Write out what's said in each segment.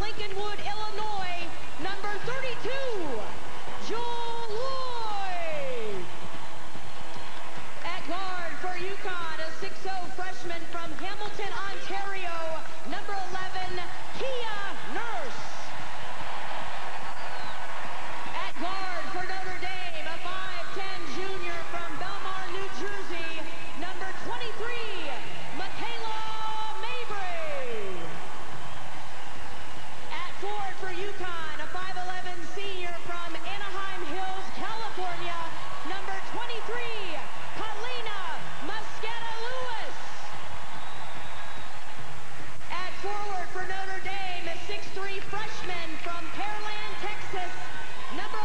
Lincolnwood, Illinois, number 32, Jewel Lloyd. At guard for UConn, a 6'0 freshman from Hamilton, Ontario, number 11, Kia Nurse. At guard for Notre Dame, a 5'10 junior from Belmar, New Jersey, number 23, Michaela Mabry. At forward for UConn, a 5'11 senior from Anaheim Hills, California, number 23, Paulina Mosqueda-Lewis. At forward for Notre Dame, a 6'3 freshman from Pearland, Texas, number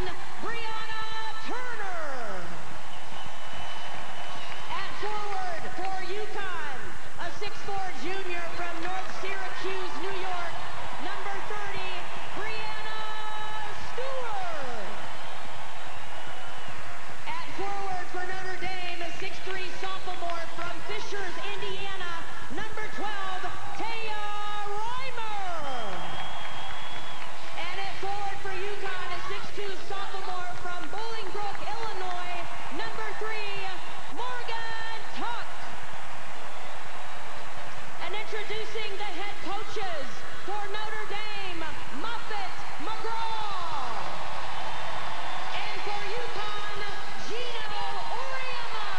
11, Brianna Turner. At forward for UConn, a 6'4 junior from North Syracuse, New York, number 30, Brianna Stewart. At forward for Notre Dame, a 6'3 sophomore from Fishers, Indiana, number 12, Taya Reimer. And at forward for UConn, a 6'2 sophomore from Bolingbrook, Illinois, number 3, Morgan Tuck. And introducing the head coaches for Notre Dame, Muffet McGraw. And for UConn, Gino Auriemma.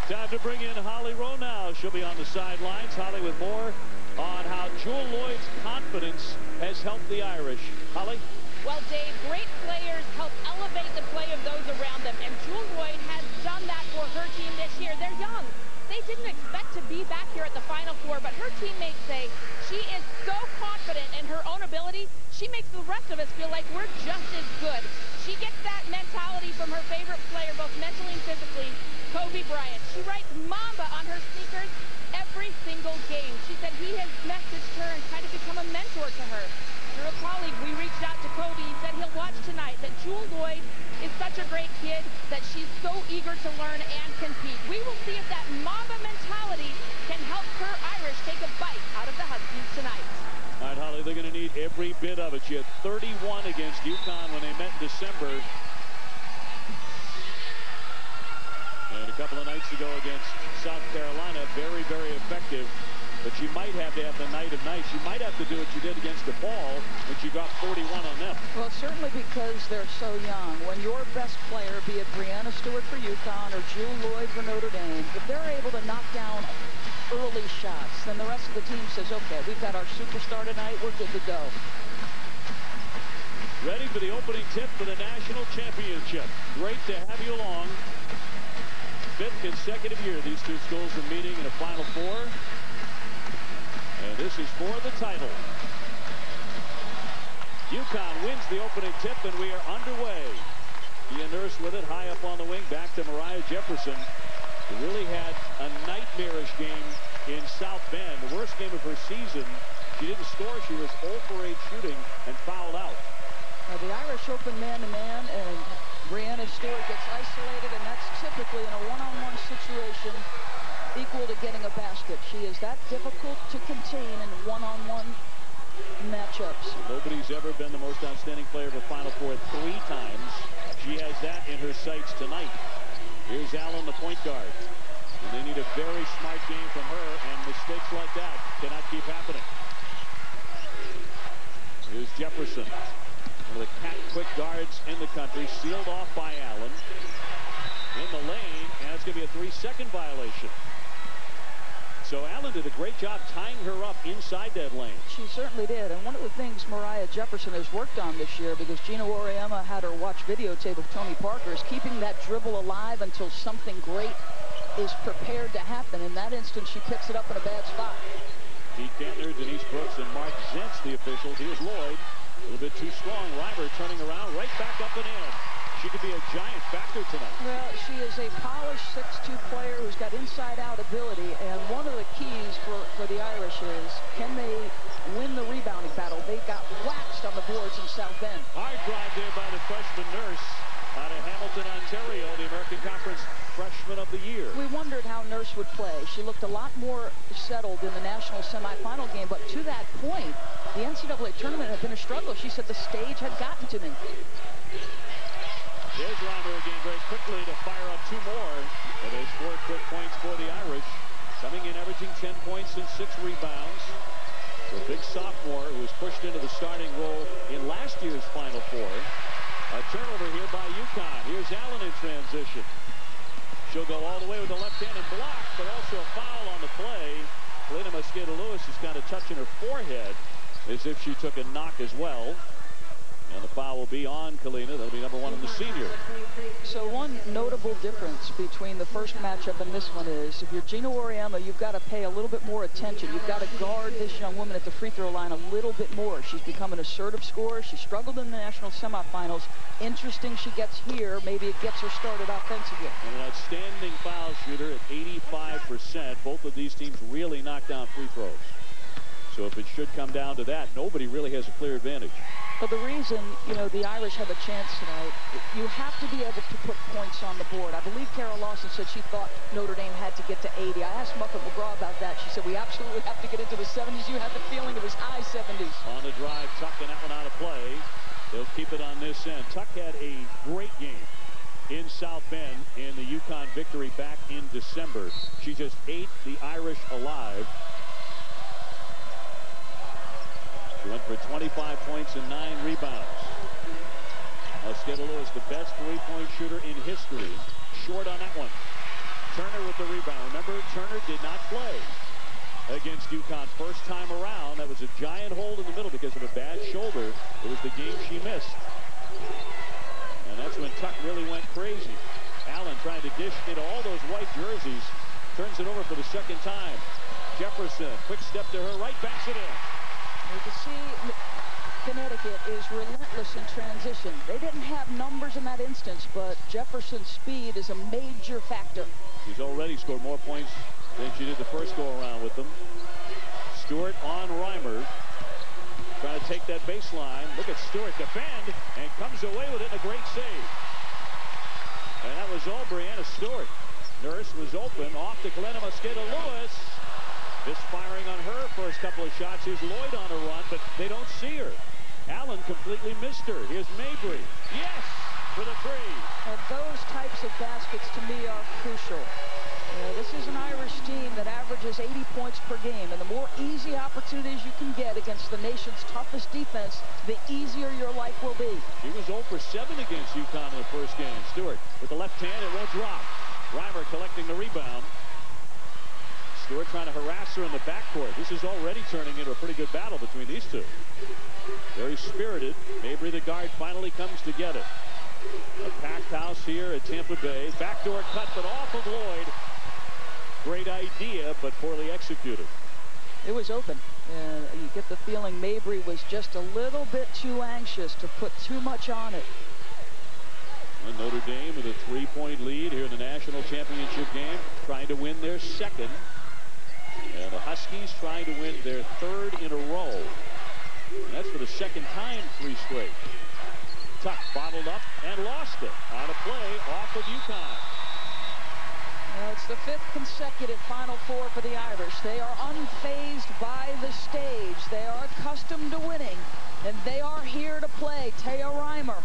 Time to bring in Holly Rowe now. She'll be on the sidelines. Holly with more on how Jewel Lloyd's confidence has helped the Irish. Holly? Well, Dave, great players help elevate the play of those around them, and Jewel Lloyd has done that for her team this year. They're young. They didn't expect to be back here at the Final Four, but her teammates say she is so confident in her own ability, she makes the rest of us feel like we're just as good. She gets that mentality from her favorite player, both mentally and physically, Kobe Bryant. She writes Mamba on her sneakers every single game. She said he has messaged her and kind of become a mentor to her. Through a colleague, we reached out to Kobe. He said he'll watch tonight, that Jewel Lloyd is such a great kid that she's so eager to learn and compete. We will see if that Mamba mentality can help her Irish take a bite out of the Huskies tonight. All right, Holly, they're going to need every bit of it. She had 31 against UConn when they met in December. And a couple of nights ago against South Carolina, very, very effective. But she might have to have the night of nights. She might have to do what she did against DePaul when she got 41 on them. Well, certainly because they're so young. When your best player, be it Brianna Stewart for UConn or Jewel Lloyd for Notre Dame, if they're able to knock down early shots, then the rest of the team says, okay, we've got our superstar tonight, we're good to go. Ready for the opening tip for the national championship. Great to have you along. 5th consecutive year these two schools are meeting in a Final Four. And this is for the title. UConn wins the opening tip, and we are underway. Kia Nurse with it, high up on the wing, back to Mariah Jefferson, who really had a nightmarish game in South Bend. The worst game of her season. She didn't score. She was 0 for 8 shooting and fouled out. Now the Irish open man-to-man, and Brianna Stewart gets isolated, and that's typically in a one-on-one situation equal to getting a basket. She is that difficult to contain in one-on-one matchups. Nobody's ever been the most outstanding player of a Final Four 3 times. She has that in her sights tonight. Here's Allen, the point guard. And they need a very smart game from her, and mistakes like that cannot keep happening. Here's Jefferson, one of the cat-quick guards in the country, sealed off by Allen. In the lane, and it's going to be a 3-second violation. So Allen did a great job tying her up inside that lane. She certainly did. And one of the things Mariah Jefferson has worked on this year, because Gino Auriemma had her watch videotape of Tony Parker, is keeping that dribble alive until something great is prepared to happen. In that instance, she picks it up in a bad spot. Pete Kantner, Denise Brooks, and Mark Zentz, the officials. Here's Lloyd. A little bit too strong. Reimer turning around, right back up and in. She could be a giant factor tonight. Well, she is a polished 6'2 player who's got inside-out ability, and one of the keys for the Irish is, can they win the rebounding battle? They got waxed on the boards in South Bend. Hard drive there by the freshman Nurse out of Hamilton, Ontario, the American Conference Freshman of the Year. We wondered how Nurse would play. She looked a lot more settled in the national semifinal game, but to that point, the NCAA tournament had been a struggle. She said the stage had gotten to me. Here's Reimer again very quickly to fire up 2 more. And they scored quick points for the Irish. Coming in averaging 10 points and 6 rebounds. The big sophomore who was pushed into the starting role in last year's Final Four. A turnover here by UConn. Here's Allen in transition. She'll go all the way with the left hand and block, but also a foul on the play. Kalina Mosqueda-Lewis is kind of touching her forehead as if she took a knock as well. And the foul will be on Kalina. That'll be number 1 in the senior. So one notable difference between the first matchup and this one is if you're Gino Auriemma, you've got to pay a little bit more attention. You've got to guard this young woman at the free throw line a little bit more. She's become an assertive scorer. She struggled in the national semifinals. Interesting she gets here. Maybe it gets her started offensively. And an outstanding foul shooter at 85%. Both of these teams really knock down free throws. So if it should come down to that, nobody really has a clear advantage. But the reason, you know, the Irish have a chance tonight, you have to be able to put points on the board. I believe Carol Lawson said she thought Notre Dame had to get to 80. I asked Muffet McGraw about that. She said we absolutely have to get into the 70s. You had the feeling it was high 70s. On the drive, Tuck and that one out of play. They'll keep it on this end. Tuck had a great game in South Bend in the UConn victory back in December. She just ate the Irish alive. She went for 25 points and 9 rebounds. Mosqueda-Lewis, the best three-point shooter in history. Short on that one. Turner with the rebound. Remember, Turner did not play against UConn first time around. That was a giant hole in the middle because of a bad shoulder. It was the game she missed. And that's when Tuck really went crazy. Allen trying to dish into all those white jerseys. Turns it over for the second time. Jefferson, quick step to her right, backs it in. You can see Connecticut is relentless in transition. They didn't have numbers in that instance, but Jefferson's speed is a major factor. She's already scored more points than she did the first go-around with them. Stewart on Reimer. Trying to take that baseline. Look at Stewart defend and comes away with it in a great save. And that was all Brianna Stewart. Nurse was open off to Kalina Mosqueda-Lewis. Misfiring on her first couple of shots. Here's Lloyd on a run, but they don't see her. Allen completely missed her. Here's Mabry. Yes, for the 3. And those types of baskets to me are crucial. This is an Irish team that averages 80 points per game, and the more easy opportunities you can get against the nation's toughest defense, the easier your life will be. She was 0 for 7 against UConn in the first game. Stewart with the left hand, it won't drop. Reimer collecting the rebound. Stewart trying to harass her in the backcourt. This is already turning into a pretty good battle between these two. Very spirited. Mabry, the guard, finally comes to get it. A packed house here at Tampa Bay. Backdoor cut, but off of Lloyd. Great idea, but poorly executed. It was open. And you get the feeling Mabry was just a little bit too anxious to put too much on it. And Notre Dame with a 3-point lead here in the national championship game, trying to win their second. And the Huskies trying to win their 3rd in a row. And that's for the second time 3 straight. Tuck bottled up and lost it. Out of play off of UConn. It's the 5th consecutive Final Four for the Irish. They are unfazed by the stage. They are accustomed to winning. And they are here to play. Taya Reimer.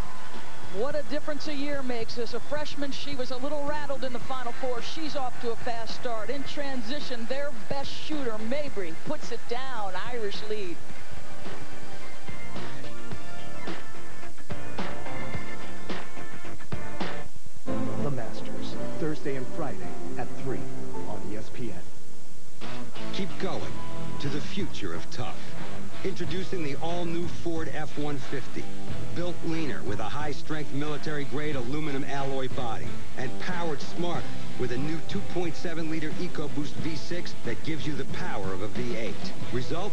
What a difference a year makes. As a freshman, she was a little rattled in the Final Four. She's off to a fast start. In transition, their best shooter, Mabry, puts it down. Irish lead. The Masters, Thursday and Friday at 3 on ESPN. Keep going to the future of tough. Introducing the all-new Ford F-150. Built leaner with a high-strength military-grade aluminum alloy body. And powered smarter with a new 2.7-liter EcoBoost V6 that gives you the power of a V8. Result?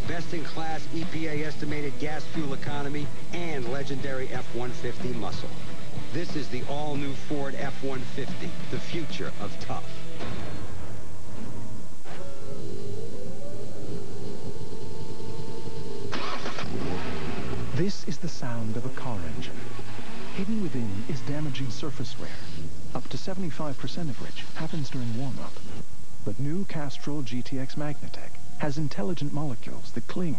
Best-in-class EPA-estimated gas fuel economy and legendary F-150 muscle. This is the all-new Ford F-150, the future of tough. This is the sound of a car engine. Hidden within is damaging surface wear, a up to 75% of which happens during warm-up. But new Castrol GTX Magnatec has intelligent molecules that cling,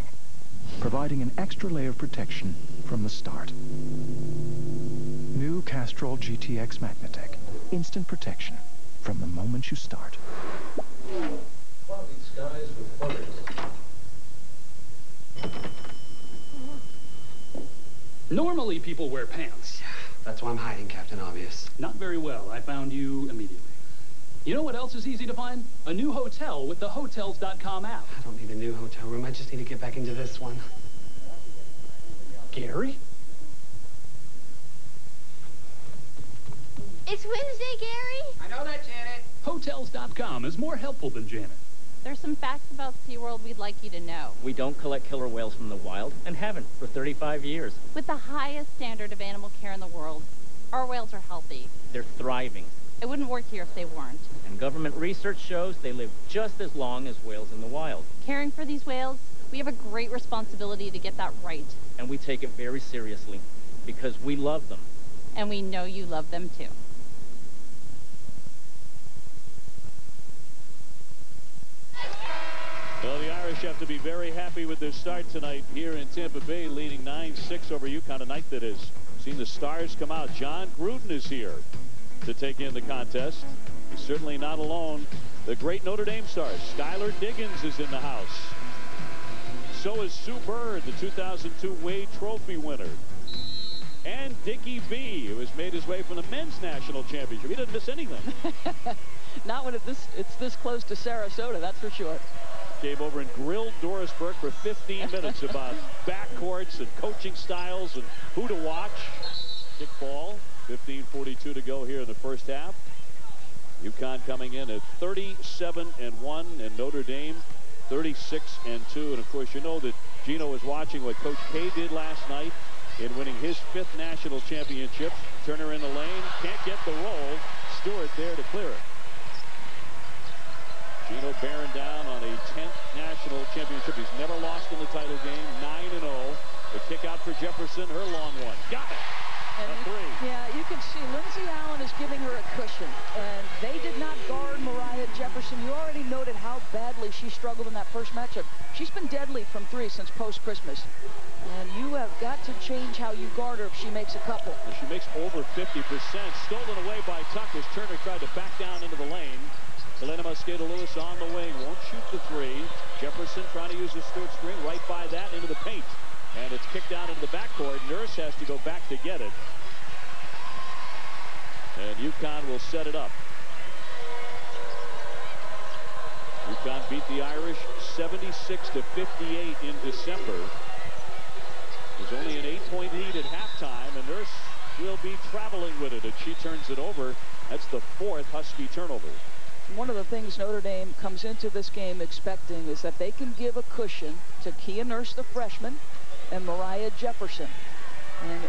providing an extra layer of protection from the start. New Castrol GTX Magnatec. Instant protection from the moment you start. Cloudy skies with flurries. Normally, people wear pants. That's why I'm hiding, Captain Obvious. Not very well. I found you immediately. You know what else is easy to find? A new hotel with the Hotels.com app. I don't need a new hotel room. I just need to get back into this one. Gary? It's Wednesday, Gary. I know that, Janet. Hotels.com is more helpful than Janet. There's some facts about SeaWorld we'd like you to know. We don't collect killer whales from the wild and haven't for 35 years. With the highest standard of animal care in the world, our whales are healthy. They're thriving. It wouldn't work here if they weren't. And government research shows they live just as long as whales in the wild. Caring for these whales, we have a great responsibility to get that right. And we take it very seriously because we love them. And we know you love them too. Well, the Irish have to be very happy with their start tonight here in Tampa Bay, leading 9-6 over UConn. A night that has seen the stars come out. John Gruden is here to take in the contest. He's certainly not alone. The great Notre Dame stars, Skylar Diggins, is in the house. So is Sue Bird, the 2002 Wade Trophy winner. And Dickie B, who has made his way from the men's national championship. He didn't miss anything. Not when it's this close to Sarasota, that's for sure. Came over and grilled Doris Burke for 15 minutes about backcourts and coaching styles and who to watch. Kick ball, 15:42 to go here in the first half. UConn coming in at 37-1 and Notre Dame 36-2. And of course, you know that Gino was watching what Coach K did last night in winning his 5th national championship. Turner in the lane, can't get the roll. Stewart there to clear it. Gino bearing down on a 10th national championship. He's never lost in the title game. 9-0. The kick out for Jefferson. Her long one. Got it. A three. Yeah, you can see Lindsey Allen is giving her a cushion. And they did not guard Mariah Jefferson. You already noted how badly she struggled in that first matchup. She's been deadly from 3 since post-Christmas. And you have got to change how you guard her if she makes a couple. Well, she makes over 50%. Stolen away by Tuck as Turner tried to back down into the lane. Elena Mosqueda-Lewis on the wing, won't shoot the three. Jefferson trying to use the Stewart screen right by that into the paint. And it's kicked down into the backcourt. Nurse has to go back to get it. And UConn will set it up. UConn beat the Irish 76-58 in December. There's only an 8-point lead at halftime, and Nurse will be traveling with it as she turns it over. That's the 4th Husky turnover. One of the things Notre Dame comes into this game expecting is that they can give a cushion to Kia Nurse, the freshman, and Mariah Jefferson. And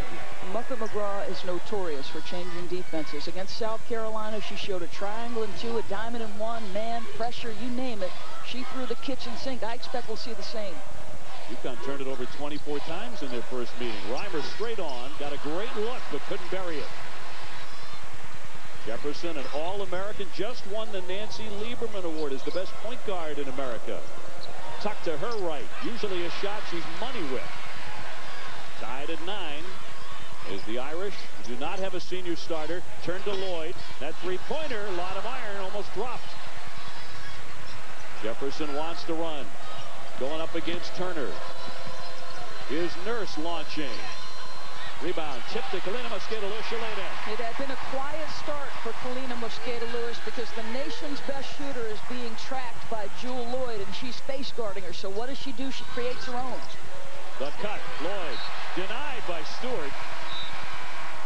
Muffet McGraw is notorious for changing defenses. Against South Carolina, she showed a triangle and 2, a diamond and 1, man, pressure, you name it. She threw the kitchen sink. I expect we'll see the same. UConn turned it over 24 times in their first meeting. Reimer straight on, got a great look, but couldn't bury it. Jefferson, an All-American, just won the Nancy Lieberman Award as the best point guard in America. Tuck to her right. Usually a shot she's money with. Tied at 9 is the Irish, who do not have a senior starter. Turn to Lloyd. That three-pointer, a lot of iron, almost dropped. Jefferson wants to run. Going up against Turner. Here's Nurse launching. Rebound, tip to Kalina Mosqueda-Lewis. She'll lay down. It had been a quiet start for Kalina Mosqueda-Lewis because the nation's best shooter is being tracked by Jewel Lloyd, and she's face guarding her. So what does she do? She creates her own. The cut, Lloyd, denied by Stewart,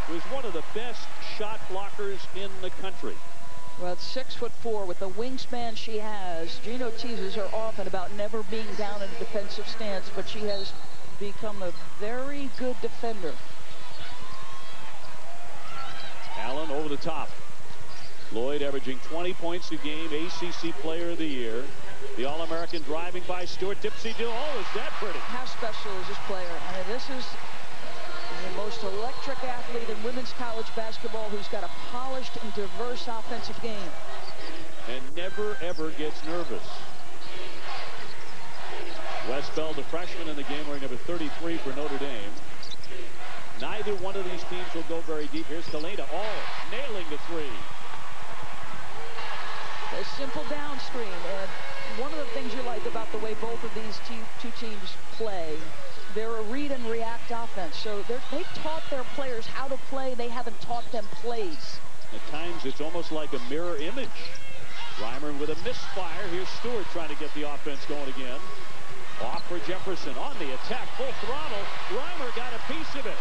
who's one of the best shot blockers in the country. Well, at 6'4", with the wingspan she has, Gino teases her often about never being down in a defensive stance, but she has become a very good defender. Allen over the top. Lloyd averaging 20 points a game, ACC Player of the Year. The All-American driving by Stewart. Dipsy-do. Oh, is that pretty? How special is this player? I mean, this is the most electric athlete in women's college basketball who's got a polished and diverse offensive game. And never, ever gets nervous. Westbell, the freshman in the game, wearing number 33 for Notre Dame. Neither one of these teams will go very deep. Here's Kalina, nailing the three. A simple down screen, and one of the things you like about the way both of these two teams play, they're a read and react offense. So they've taught their players how to play. They haven't taught them plays. At times, it's almost like a mirror image. Reimer with a misfire. Here's Stewart trying to get the offense going again. Off for Jefferson on the attack, full throttle. Reimer got a piece of it.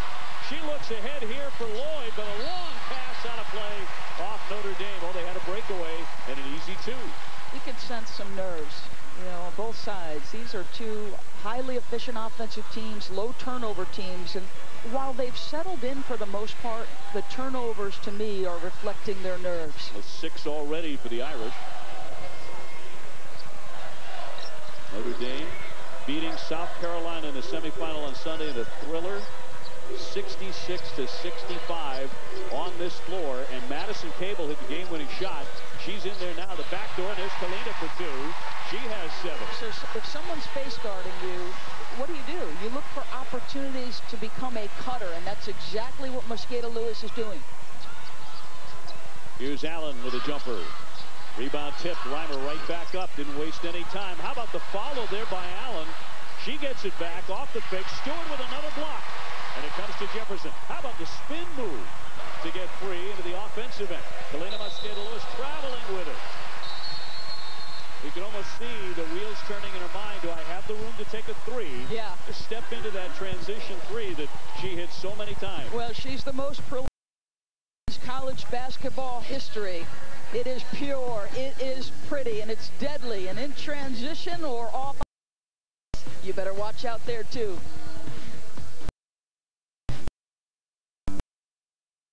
She looks ahead here for Lloyd, but a long pass out of play off Notre Dame. Oh, they had a breakaway and an easy two. You can sense some nerves, on both sides. These are two highly efficient offensive teams, low turnover teams, and while they've settled in for the most part, the turnovers to me are reflecting their nerves. Well, 6 already for the Irish. Notre Dame beating South Carolina in the semifinal on Sunday in a thriller, 66-65 on this floor, and Madison Cable hit the game-winning shot. She's in there now, the back door, and there's Kalina for 2. She has 7. So if someone's face guarding you, what do? You look for opportunities to become a cutter, and that's exactly what Mosqueda Lewis is doing. Here's Allen with a jumper. Rebound tipped. Reimer right back up. Didn't waste any time. How about the follow there by Allen? She gets it back off the fake. Stewart with another block. And it comes to Jefferson. How about the spin move to get free into the offensive end? Kalina Mosqueda-Lewis traveling with it. You can almost see the wheels turning in her mind. Do I have the room to take a 3? Yeah. To step into that transition 3 that she hit so many times. Well, she's the most prolific in college basketball history. It is pure, it is pretty, and it's deadly. And in transition or off, you better watch out there, too.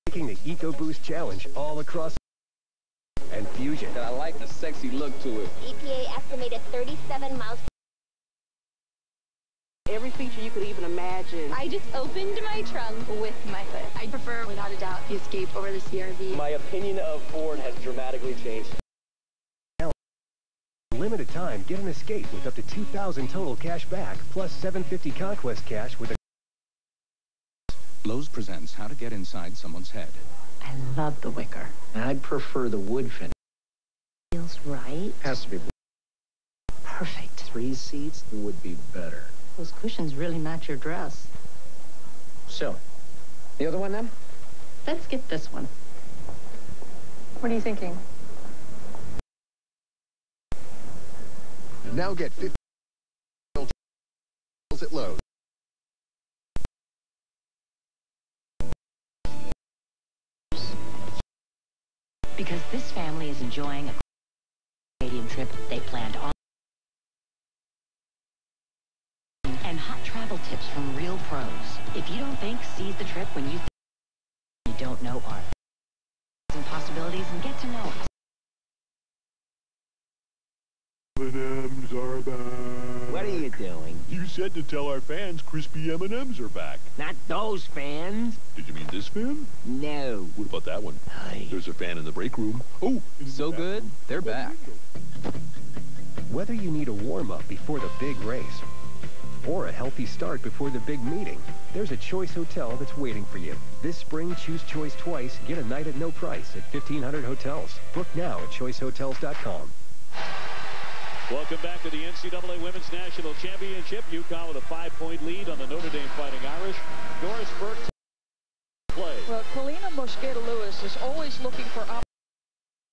Taking the EcoBoost Challenge all across and Fusion. I like the sexy look to it. EPA estimated 37 miles. Every feature you could even imagine. I just opened my trunk with my foot. I prefer, without a doubt, the Escape over the CR-V. My opinion of Ford has dramatically changed. Limited time, get an Escape with up to $2,000 total cash back, plus $750 Conquest cash with a... Lowe's presents how to get inside someone's head. I love the wicker. I prefer the wood finish. Feels right. Has to be. Perfect. 3 seats would be better. Those cushions really match your dress. So, the other one then? Let's get this one. What are you thinking? Now get 50 at Lowe's. Because this family is enjoying a stadium trip they planned on. And hot travel tips from real pros. If you don't think, seize the trip when you don't know art. And possibilities and get to know us. M&M's are back. What are you doing? You said to tell our fans crispy M&M's are back. Not those fans. Did you mean this fan? No. What about that one? Aye. There's a fan in the break room. Oh, so good, they're back. Whether you need a warm-up before the big race or a healthy start before the big meeting, there's a Choice Hotel that's waiting for you. This spring, choose Choice twice, get a night at no price at 1,500 hotels. Book now at choicehotels.com. Welcome back to the NCAA Women's National Championship. UConn with a 5-point lead on the Notre Dame Fighting Irish. Doris Burke play. Well, Kalina Mosqueda Lewis is always looking for opportunities.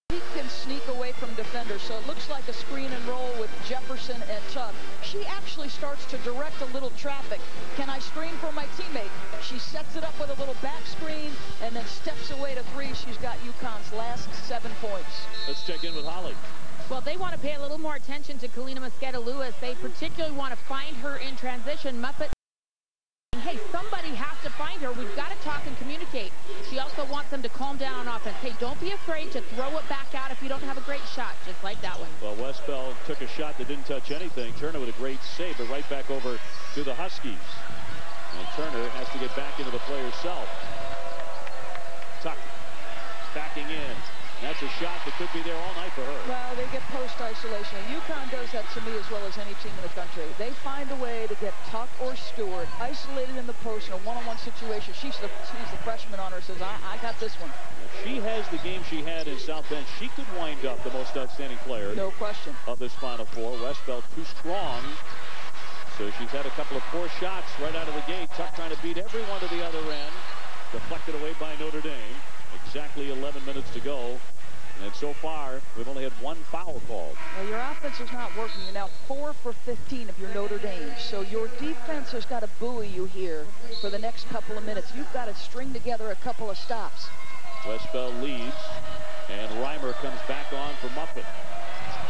He can sneak away from defenders, so it looks like a screen and roll with Jefferson and Tuck. She actually starts to direct a little traffic. Can I screen for my teammate? She sets it up with a little back screen and then steps away to 3. She's got UConn's last 7 points. Let's check in with Holly. Well, they want to pay a little more attention to Kalina Mosqueda Lewis. They particularly want to find her in transition. Muppet. Hey, somebody has to find her. We've got to talk and communicate. She also wants them to calm down on offense. Hey, don't be afraid to throw it back out if you don't have a great shot, just like that one. Well, Westbell took a shot that didn't touch anything. Turner with a great save, but right back over to the Huskies. And Turner has to get back into the play herself. Tuck backing in. That's a shot that could be there all night for her. Well, they get post isolation. UConn does that to me as well as any team in the country. They find a way to get Tuck or Stewart isolated in the post in a one-on-one situation. She's the freshman on her, says, I got this one. If she has the game she had in South Bend, she could wind up the most outstanding player. No question. Of this Final Four. Westphal too strong. So she's had a couple of poor shots right out of the gate. Tuck trying to beat everyone to the other end. Deflected away by Notre Dame. Exactly 11 minutes to go. And so far, we've only had one foul called. Well, your offense is not working. You're now 4 for 15 if you're Notre Dame. So your defense has got to buoy you here for the next couple of minutes. You've got to string together a couple of stops. Westphal leads, and Reimer comes back on for Muffin.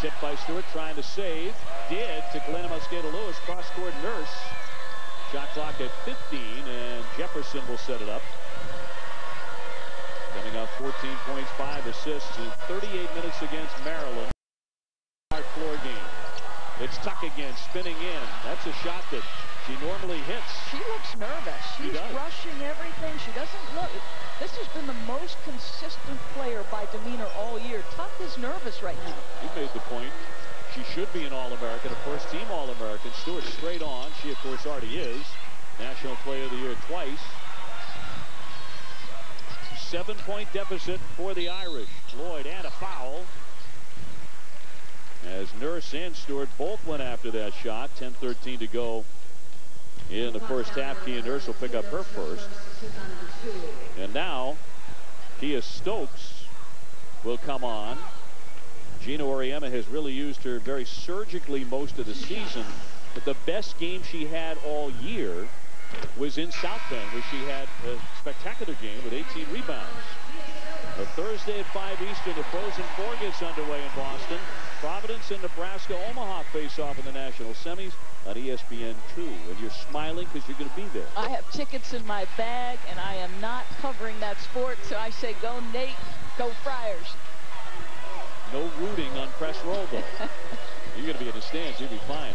Tipped by Stewart, trying to save. Did to Galena Mosqueda-Lewis. Cross-court Nurse. Shot clock at 15, and Jefferson will set it up. Coming off 14 points, 5 assists in 38 minutes against Maryland. Hard floor game. It's Tuck again, spinning in. That's a shot that she normally hits. She looks nervous. She's rushing everything. She doesn't look. This has been the most consistent player by demeanor all year. Tuck is nervous right now. You made the point. She should be an All-American, a first-team All-American. Stewart straight on. She, of course, already is. National Player of the Year twice. 7-point deficit for the Irish. Lloyd and a foul. As Nurse and Stewart both went after that shot. 10:13 to go in the first half. Kia Nurse will pick up her first. And now Kia Stokes will come on. Gina Auriemma has really used her very surgically most of the season. But the best game she had all year was in South Bend, where she had a spectacular game with 18 rebounds. A Thursday at 5 Eastern, the Frozen Four gets underway in Boston. Providence and Nebraska Omaha face off in the national semis on ESPN2. And you're smiling because you're going to be there. I have tickets in my bag, and I am not covering that sport, so I say go Nate, go Friars. No rooting on press roll, though. You're going to be in the stands. You'll be fine.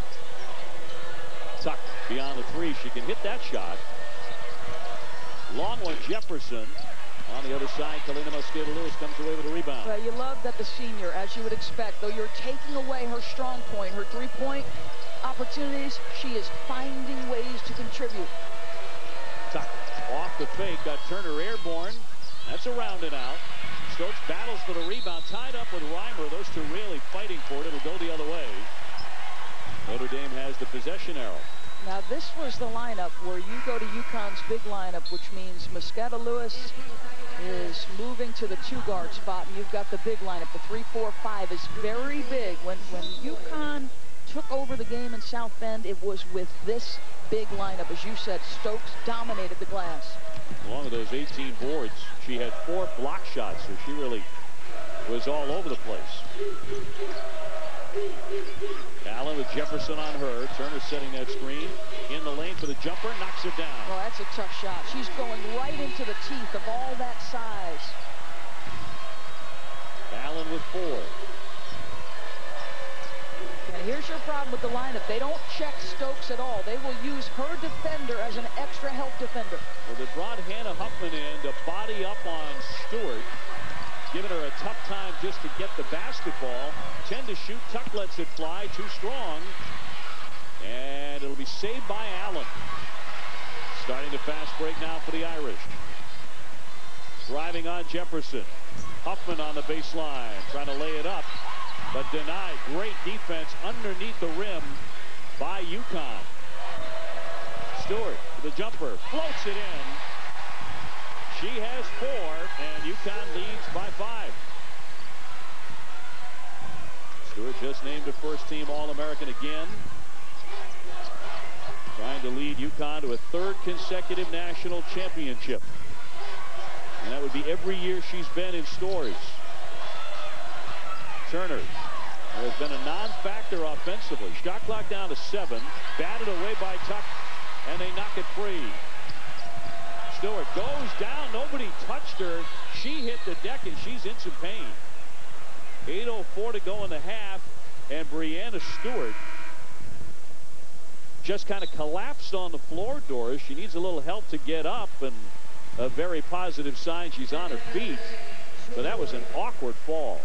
Tuck beyond the three. She can hit that shot. Long one, Jefferson. On the other side, Galena Mosqueda-Lewis comes away with a rebound. Well, you love that the senior, as you would expect, though you're taking away her strong point, her three-point opportunities, she is finding ways to contribute. Tuck off the fake, got Turner airborne. That's a round and out. Stokes battles for the rebound, tied up with Reimer. Those two really fighting for it. It'll go the other way. Notre Dame has the possession arrow. Now, this was the lineup where you go to UConn's big lineup, which means Mosqueda-Lewis is moving to the two-guard spot, and you've got the big lineup. The 3-4-5 is very big. When UConn took over the game in South Bend, it was with this big lineup. As you said, Stokes dominated the glass. Along with those 18 boards, she had 4 block shots, so she really was all over the place. Allen with Jefferson on her. Turner setting that screen. In the lane for the jumper. Knocks it down. Oh, that's a tough shot. She's going right into the teeth of all that size. Allen with 4. And here's your problem with the lineup. They don't check Stokes at all. They will use her defender as an extra help defender. Well, they brought Hannah Huffman in to body up on Stewart, giving her a tough time just to get the basketball. 10 to shoot. Tuck lets it fly. Too strong. And it'll be saved by Allen. Starting the fast break now for the Irish. Driving on Jefferson. Huffman on the baseline. Trying to lay it up, but denied. Great defense underneath the rim by UConn. Stewart with the jumper. Floats it in. She has 4, and UConn leads by 5. Stewart just named a first-team All-American again. Trying to lead UConn to a 3rd consecutive national championship. And that would be every year she's been in Stores. Turner has been a non-factor offensively. Shot clock down to 7. Batted away by Tuck, and they knock it free. Stewart goes down. Nobody touched her. She hit the deck, and she's in some pain. 8:04 to go in the half, and Brianna Stewart just kind of collapsed on the floor, Doris. She needs a little help to get up, and a very positive sign she's on her feet. But that was an awkward fall.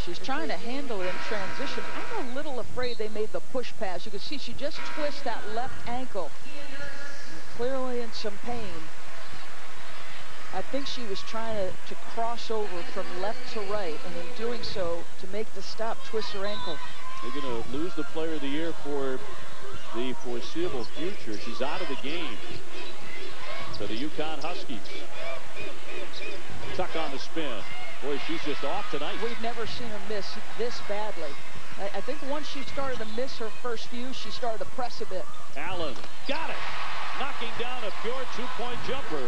She's trying to handle it in transition. I'm a little afraid they made the push pass. You can see she just twists that left ankle. And clearly in some pain. I think she was trying to cross over from left to right, and in doing so, to make the stop, twist her ankle. They're going to lose the player of the year for the foreseeable future. She's out of the game. So the UConn Huskies. Tuck on the spin. Boy, she's just off tonight. We've never seen her miss this badly. I think once she started to miss her first few, she started to press a bit. Allen got it. Knocking down a pure two-point jumper.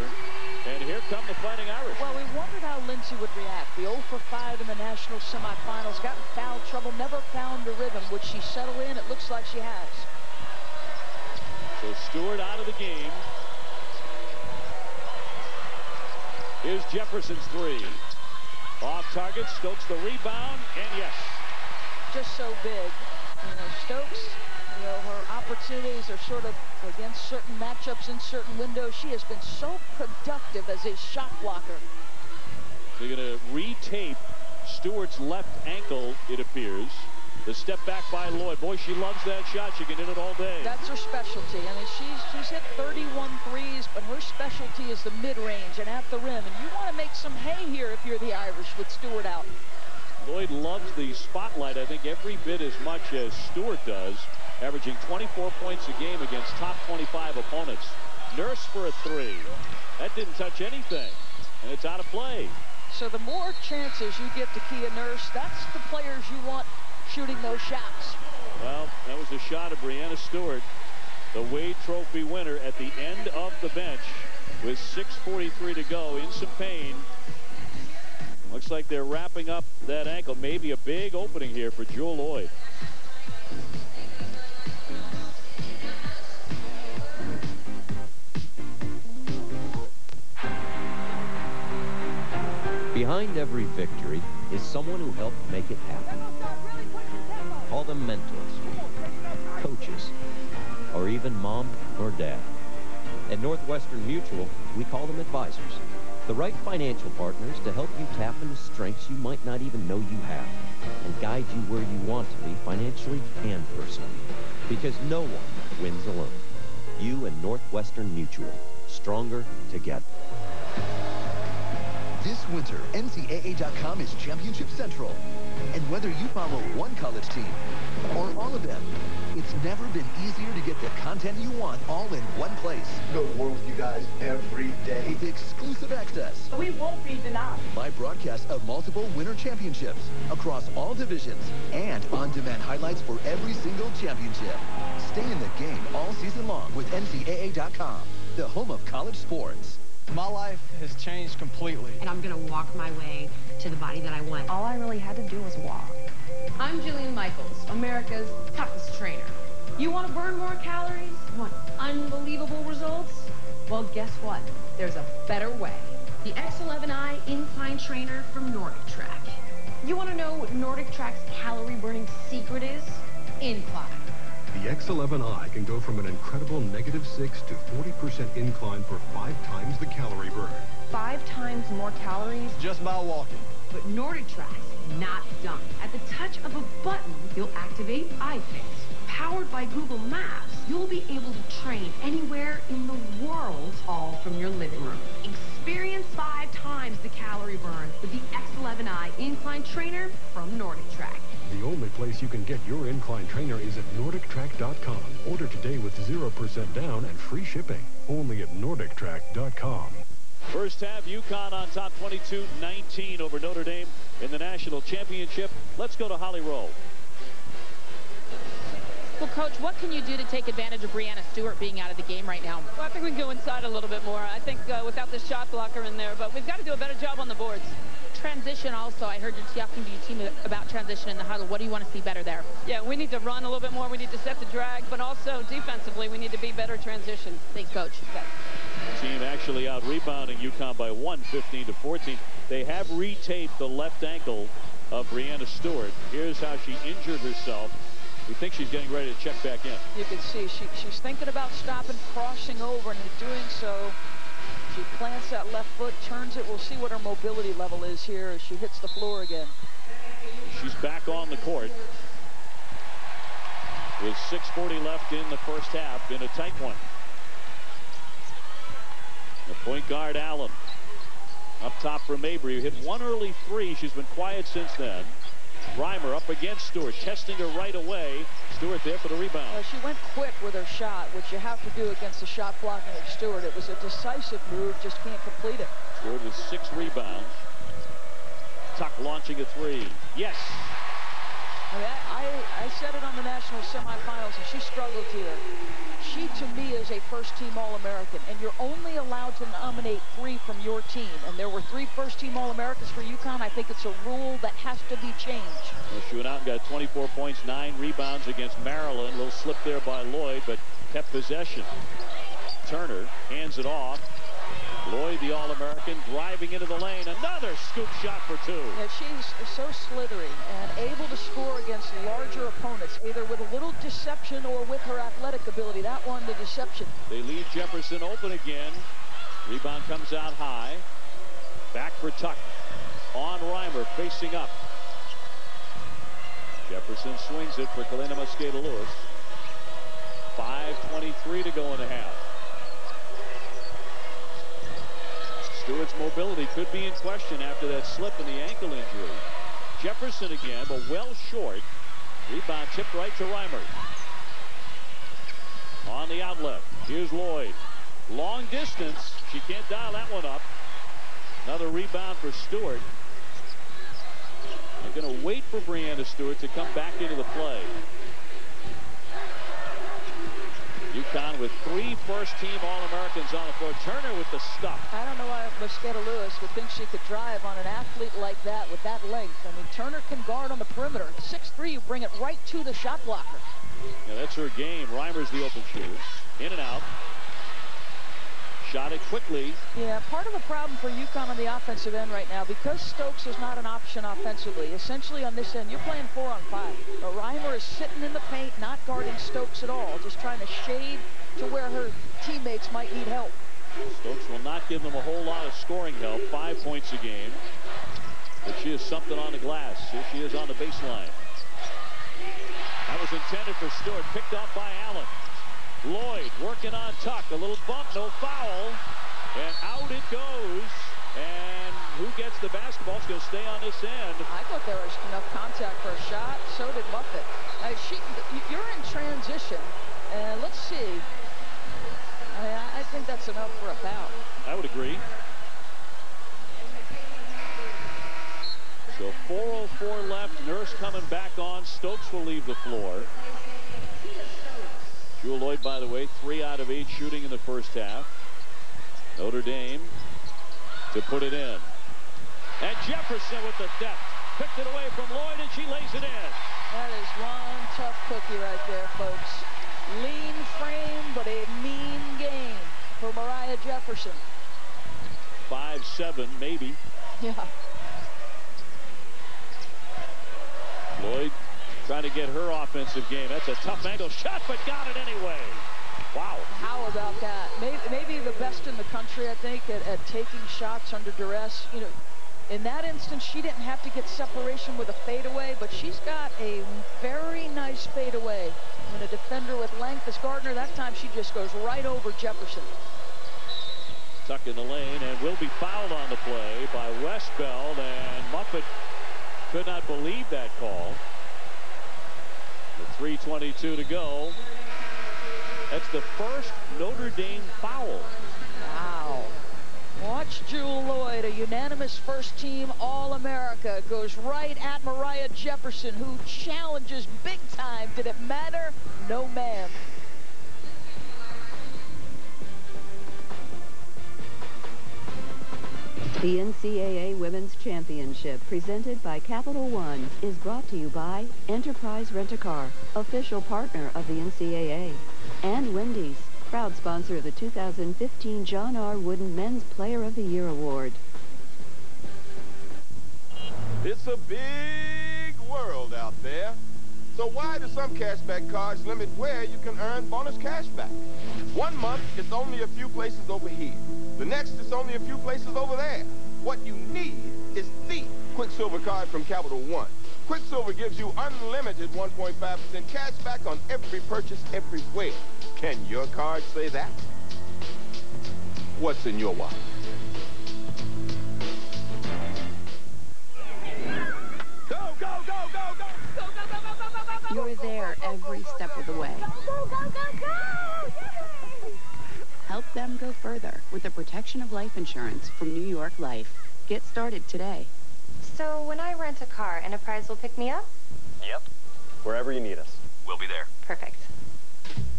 And here come the Fighting Irish. Well, we wondered how Lindsay would react. The 0 for 5 in the national semifinals. Got in foul trouble. Never found the rhythm. Would she settle in? It looks like she has. So Stewart out of the game. Here's Jefferson's three. Off target. Stokes the rebound. And yes. Just so big. Stokes, her opportunities are sort of against certain matchups in certain windows. She has been so productive as a shot blocker. They're going to retape Stewart's left ankle, it appears. The step back by Lloyd. Boy, she loves that shot. She can hit it all day. That's her specialty. I mean, she's hit 31 threes, but her specialty is the mid-range and at the rim. And you want to make some hay here if you're the Irish with Stewart out. Lloyd loves the spotlight, I think, every bit as much as Stewart does, averaging 24 points a game against top 25 opponents. Nurse for a three. That didn't touch anything, and it's out of play. So the more chances you get to Kia Nurse, that's the players you want shooting those shots. Well, that was a shot of Brianna Stewart, the Wade Trophy winner, at the end of the bench with 6:43 to go, in some pain. Looks like they're wrapping up that ankle. Maybe a big opening here for Jewel Lloyd. Behind every victory is someone who helped make it happen. Call them mentors, coaches, or even mom or dad. At Northwestern Mutual, we call them advisors. The right financial partners to help you tap into strengths you might not even know you have and guide you where you want to be financially and personally. Because no one wins alone. You and Northwestern Mutual. Stronger together. This winter, NCAA.com is Championship Central. And whether you follow one college team or all of them, it's never been easier to get the content you want all in one place. Go to war with you guys every day. With exclusive access. We won't be denied. Live broadcasts of multiple winter championships across all divisions and on-demand highlights for every single championship. Stay in the game all season long with NCAA.com, the home of college sports. My life has changed completely. And I'm going to walk my way to the body that I want. All I really had to do was walk. I'm Jillian Michaels, America's toughest trainer. You want to burn more calories? Want unbelievable results? Well, guess what? There's a better way. The X11i Incline Trainer from Nordic Track. You want to know what Nordic Track's calorie burning secret is? Incline. The X11i can go from an incredible -6 to 40% incline for 5 times the calorie burn. 5 times more calories just by walking. But Nordic Track's not done. At the touch of a button, you'll activate iFit. Powered by Google Maps, you'll be able to train anywhere in the world, all from your living room. Experience 5 times the calorie burn with the X11i Incline Trainer from Nordic Track. The only place you can get your incline trainer is at NordicTrack.com. Order today with 0% down and free shipping. Only at NordicTrack.com. First half, UConn on top 22-19 over Notre Dame in the national championship. Let's go to Holly Rowe. Well, Coach, what can you do to take advantage of Brianna Stewart being out of the game right now? Well, I think we can go inside a little bit more. I think without this shot blocker in there, but we've got to do a better job on the boards. Transition also. I heard you talking to your team about transition in the huddle. What do you want to see better there? Yeah, we need to run a little bit more. We need to set the drag, but also defensively, we need to be better transition. Thanks, Coach. Okay. Team actually out rebounding UConn by 1, 15-14. They have retaped the left ankle of Brianna Stewart. Here's how she injured herself We think she's getting ready to check back in. You can see she's thinking about stopping, crossing over, and in doing so, she plants that left foot, turns it. We'll see what her mobility level is here as she hits the floor again. She's back on the court with 6:40 left in the first half in a tight one. The point guard, Allen. Up top for Mabry, who hit one early three. She's been quiet since then. Reimer up against Stewart, testing her right away. Stewart there for the rebound. Well, she went quick with her shot, which you have to do against the shot blocking of Stewart. It was a decisive move, just can't complete it. Stewart with 6 rebounds. Tuck launching a 3. Yes. I mean, I said it on the national semifinals, and she struggled here. She, to me, is a first-team All-American, and you're only allowed to nominate 3 from your team. And there were 3 first-team All-Americans for UConn. I think it's a rule that has to be changed. Well, she went out and got 24 points, 9 rebounds against Maryland. A little slip there by Lloyd, but kept possession. Turner hands it off. Lloyd, the All-American, driving into the lane. Another scoop shot for 2. Yeah, she's so slithery and able to score against larger opponents, either with a little deception or with her athletic ability. That one, the deception. They leave Jefferson open again. Rebound comes out high. Back for Tuck. On Reimer, facing up. Jefferson swings it for Kalena Mosqueda-Lewis. 5:23 to go in the half. Stewart's mobility could be in question after that slip in the ankle injury. Jefferson again, but well short. Rebound tipped right to Reimer. On the outlet, here's Lloyd. Long distance. She can't dial that one up. Another rebound for Stewart. They're going to wait for Breanna Stewart to come back into the play. UConn with 3 first-team All-Americans on the floor. Turner with the stuff. I don't know why Mosqueda-Lewis would think she could drive on an athlete like that with that length. I mean, Turner can guard on the perimeter. 6'3", you bring it right to the shot blocker. Yeah, that's her game. Reimer's the open shooter. In and out. Shot it quickly. Yeah, part of the problem for UConn on the offensive end right now, because Stokes is not an option offensively, essentially on this end, you're playing 4-on-5. Reimer is sitting in the paint, not guarding Stokes at all, just trying to shade to where her teammates might need help. Stokes will not give them a whole lot of scoring help. 5 points a game. But she is something on the glass. Here she is on the baseline. That was intended for Stewart. Picked off by Allen. Lloyd working on Tuck. A little bump, no foul. And out it goes. And who gets the basketball is going to stay on this end. I thought there was enough contact for a shot. So did Muffet. You're in transition. And let's see. I think that's enough for a foul. I would agree. So 4:04 left. Nurse coming back on. Stokes will leave the floor. Jewel Lloyd, by the way, 3 out of 8 shooting in the first half. Notre Dame to put it in. And Jefferson with the depth. Picked it away from Lloyd, and she lays it in. That is one tough cookie right there, folks. Lean frame, but a mean game for Mariah Jefferson. 5'7", maybe. Yeah. Lloyd trying to get her offensive game. That's a tough angle shot, but got it anyway. Wow. How about that? Maybe the best in the country, I think, at taking shots under duress. You know, in that instance, she didn't have to get separation with a fadeaway, but she's got a very nice fadeaway. When a defender with length is Gardner, that time she just goes right over Jefferson. Tuck in the lane and will be fouled on the play by Westbeld, and Muffet could not believe that call. With 3:22 to go. That's the first Notre Dame foul. Wow. Watch Jewel Lloyd, a unanimous first-team All-America, goes right at Mariah Jefferson, who challenges big time. Did it matter? No, ma'am. The NCAA Women's Championship, presented by Capital One, is brought to you by Enterprise Rent-A-Car, official partner of the NCAA, and Wendy's, proud sponsor of the 2015 John R. Wooden Men's Player of the Year Award. It's a big world out there, So why do some cashback cards limit where you can earn bonus cashback? 1 month, it's only a few places over here. The next, it's only a few places over there. What you need is the Quicksilver card from Capital One. Quicksilver gives you unlimited 1.5% cash back on every purchase everywhere. Can your card say that? What's in your wallet? Go, go, go, go, go! Go, go, go, go, go, go, go, go! You're there every step of the way. Go, go, go, go! Yay! Help them go further with the protection of life insurance from New York Life. Get started today. So when I rent a car, Enterprise will pick me up? Yep. Wherever you need us. We'll be there. Perfect.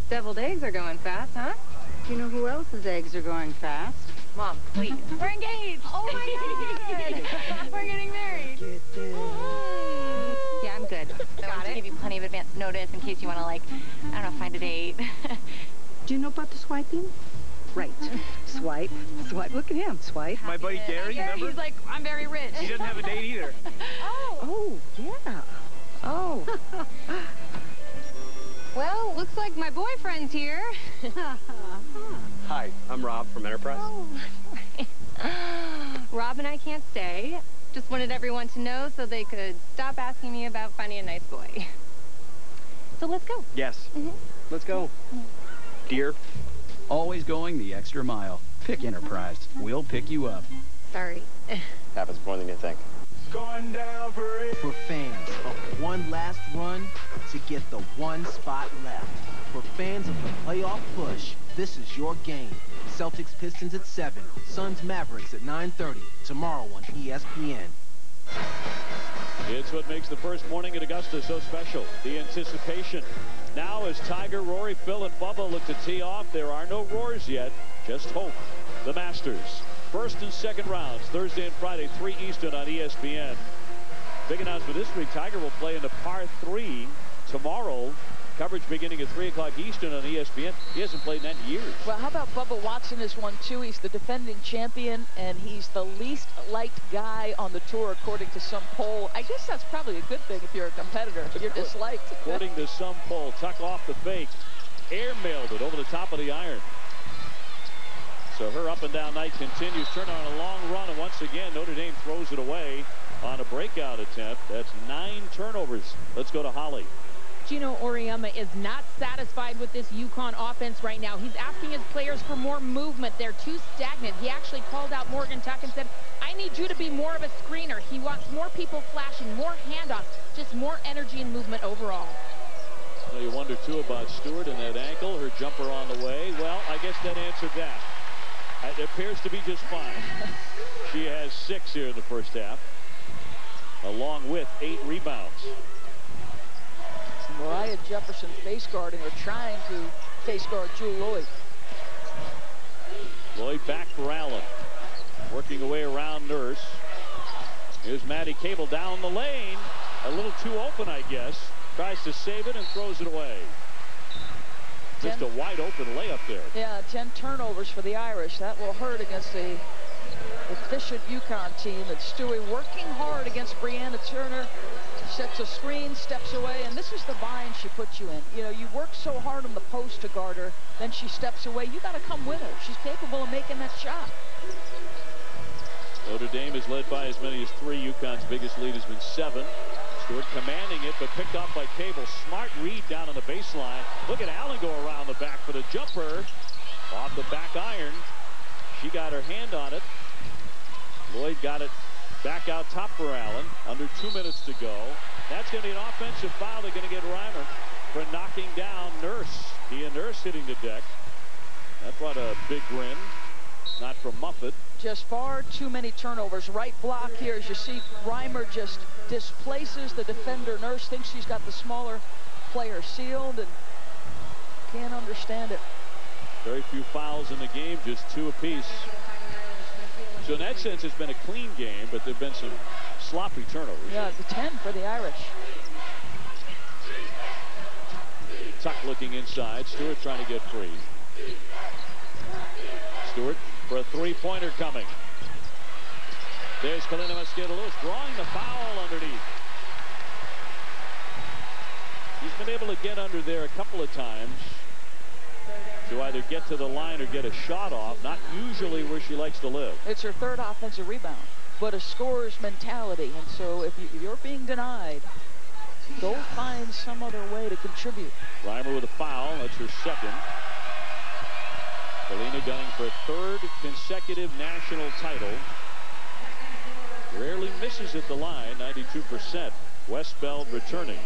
Deviled eggs are going fast, huh? You know who else's eggs are going fast? Mom, please. We're engaged. Oh my God. We're getting married. Yeah, I'm good. I want to give you plenty of advance notice in case you want to, like, I don't know, find a date. Do you know about the swiping? Right. Swipe. Swipe. Look at him. Swipe. My buddy Gary, remember? He's like, I'm very rich. He doesn't have a date either. Oh, yeah. Oh. Well, looks like my boyfriend's here. Hi, I'm Rob from Enterprise. Oh. Rob and I can't stay. Just wanted everyone to know so they could stop asking me about finding a nice boy. So let's go. Yes. Let's go. Dear. Always going the extra mile. Pick Enterprise. We'll pick you up. Sorry. Happens more than you think. Going down for it. For fans of one last run to get the one spot left. For fans of the playoff push, this is your game. Celtics Pistons at 7, Suns Mavericks at 9:30, tomorrow on ESPN. It's what makes the first morning at Augusta so special. The anticipation. Now as Tiger, Rory, Phil, and Bubba look to tee off, there are no roars yet, just hope. The Masters. First and second rounds, Thursday and Friday, 3 Eastern on ESPN. Big announcement this week, Tiger will play in the par 3 tomorrow. Coverage beginning at 3 o'clock Eastern on ESPN. He hasn't played in that in years. Well, how about Bubba Watson this one, too? He's the defending champion, and he's the least liked guy on the tour, according to some poll. I guess that's probably a good thing if you're a competitor. You're disliked. According to some poll, tuck off the fake. Air-mailed it over the top of the iron. So her up-and-down night continues. Turn on a long run, and once again, Notre Dame throws it away on a breakout attempt. That's 9 turnovers. Let's go to Holly. Gino Auriemma is not satisfied with this UConn offense right now. He's asking his players for more movement. They're too stagnant. He actually called out Morgan Tuck and said, I need you to be more of a screener. He wants more people flashing, more handoffs, just more energy and movement overall. Well, you wonder, too, about Stewart and that ankle, her jumper on the way. Well, I guess that answered that. It appears to be just fine. She has 6 here in the first half, along with 8 rebounds. Mariah Jefferson face guarding or trying to face guard Jewel Lloyd. Lloyd back for Allen. Working away around Nurse. Here's Maddie Cable down the lane. A little too open, I guess. Tries to save it and throws it away. Just a wide open layup there. Yeah, 10 turnovers for the Irish. That will hurt against the efficient UConn team. And Stewie working hard against Brianna Turner. Sets a screen, steps away, and this is the bind she puts you in. You know, you work so hard on the post to guard her, then she steps away. You got to come with her. She's capable of making that shot. Notre Dame is led by as many as 3. UConn's biggest lead has been 7. Stewart commanding it, but picked off by Cable. Smart read down on the baseline. Look at Allen go around the back for the jumper. Off the back iron. She got her hand on it. Lloyd got it back out top for Allen. Under 2 minutes to go. That's going to be an offensive foul. They're going to get Reimer for knocking down Nurse. Dia Nurse hitting the deck. That brought a big grin. Not from Muffet. Just far too many turnovers. Right block here, as you see, Reimer just displaces the defender. Nurse thinks she's got the smaller player sealed and can't understand it. Very few fouls in the game, just 2 apiece. So in that sense, it's been a clean game, but there have been some sloppy turnovers. Yeah, the 10 for the Irish. Tuck looking inside. Stewart trying to get free. Stewart for a 3-pointer coming. There's Kalina Mosqueda-Lewis drawing the foul underneath. He's been able to get under there a couple of times to either get to the line or get a shot off. Not usually where she likes to live. It's her third offensive rebound, but a scorer's mentality. And so if you're being denied, go find some other way to contribute. Reimer with a foul. That's her second. Galena gunning for a third consecutive national title. Rarely misses at the line, 92%. Westfeld returning.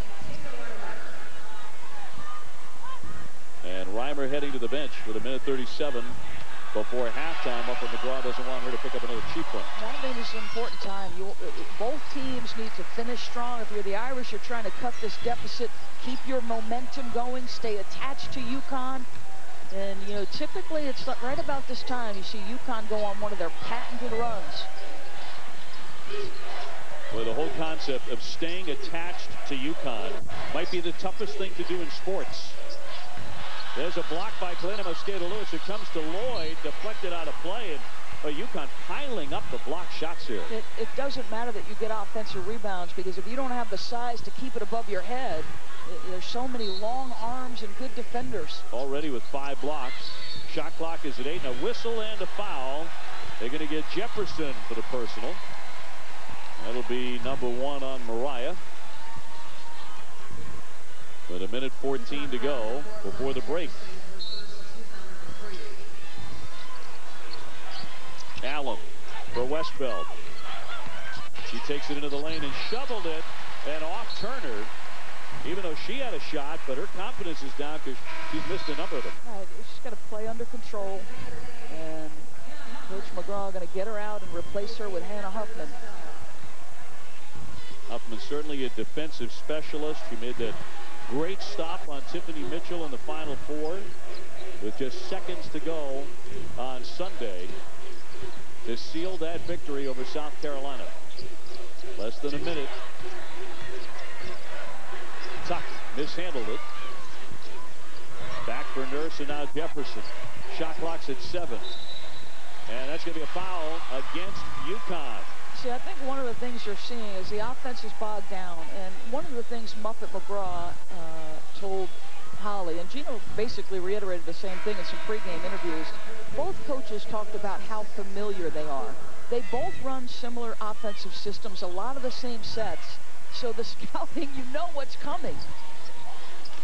And Reimer heading to the bench with 1:37 before halftime. Up, and McGraw doesn't want her to pick up another cheap one. I think it's an important time. Both teams need to finish strong. If you're the Irish, you're trying to cut this deficit, keep your momentum going, stay attached to UConn. And, you know, typically it's right about this time you see UConn go on one of their patented runs. Well, the whole concept of staying attached to UConn might be the toughest thing to do in sports. There's a block by Galena Mosqueda-Lewis. It comes to Lloyd, deflected out of play, and UConn piling up the block shots here. It doesn't matter that you get offensive rebounds, because if you don't have the size to keep it above your head, there's so many long arms and good defenders. Already with 5 blocks. Shot clock is at 8, and a whistle and a foul. They're going to get Jefferson for the personal. That'll be number 1 on Mariah. With 1:14 to go before the break. Allen for Westfeld. She takes it into the lane and shoveled it, and off Turner. Even though she had a shot, but her confidence is down because she's missed a number of them. She's got to play under control, and Coach McGraw going to get her out and replace her with Hannah Huffman. Huffman certainly a defensive specialist. She made that great stop on Tiffany Mitchell in the Final Four with just seconds to go on Sunday to seal that victory over South Carolina. Less than a minute. Tuck mishandled it. Back for Nurse, and now Jefferson. Shot clock's at 7. And that's going to be a foul against UConn. See, I think one of the things you're seeing is the offense is bogged down. And one of the things Muppet McGraw told Holly, and Gino basically reiterated the same thing in some pregame interviews, both coaches talked about how familiar they are. They both run similar offensive systems, a lot of the same sets. So the scouting, you know what's coming.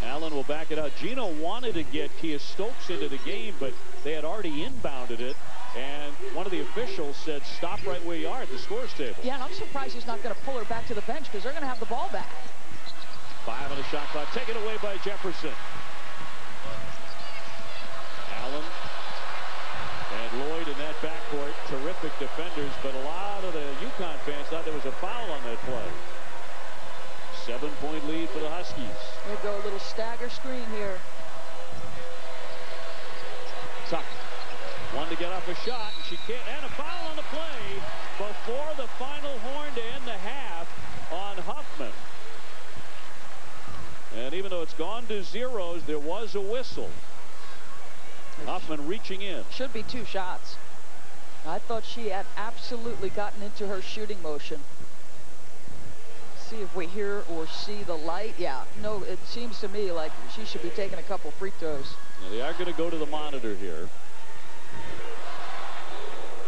Allen will back it out. Gino wanted to get Kia Stokes into the game, but they had already inbounded it. And one of the officials said, stop right where you are at the scores table. Yeah, and I'm surprised he's not going to pull her back to the bench, because they're going to have the ball back. 5 on the shot clock, taken away by Jefferson. Allen and Lloyd in that backcourt, terrific defenders, but a lot of the UConn fans thought there was a foul on that play. 7-point lead for the Huskies. We'll go a little stagger screen here. Tuck. One to get off a shot, and she can't, and a foul on the play before the final horn to end the half on Huffman. And even though it's gone to zeros, there was a whistle. Huffman reaching in. Should be 2 shots. I thought she had absolutely gotten into her shooting motion. See if we hear or see the light. Yeah, no, it seems to me like she should be taking a couple free throws. Now they are going to go to the monitor here.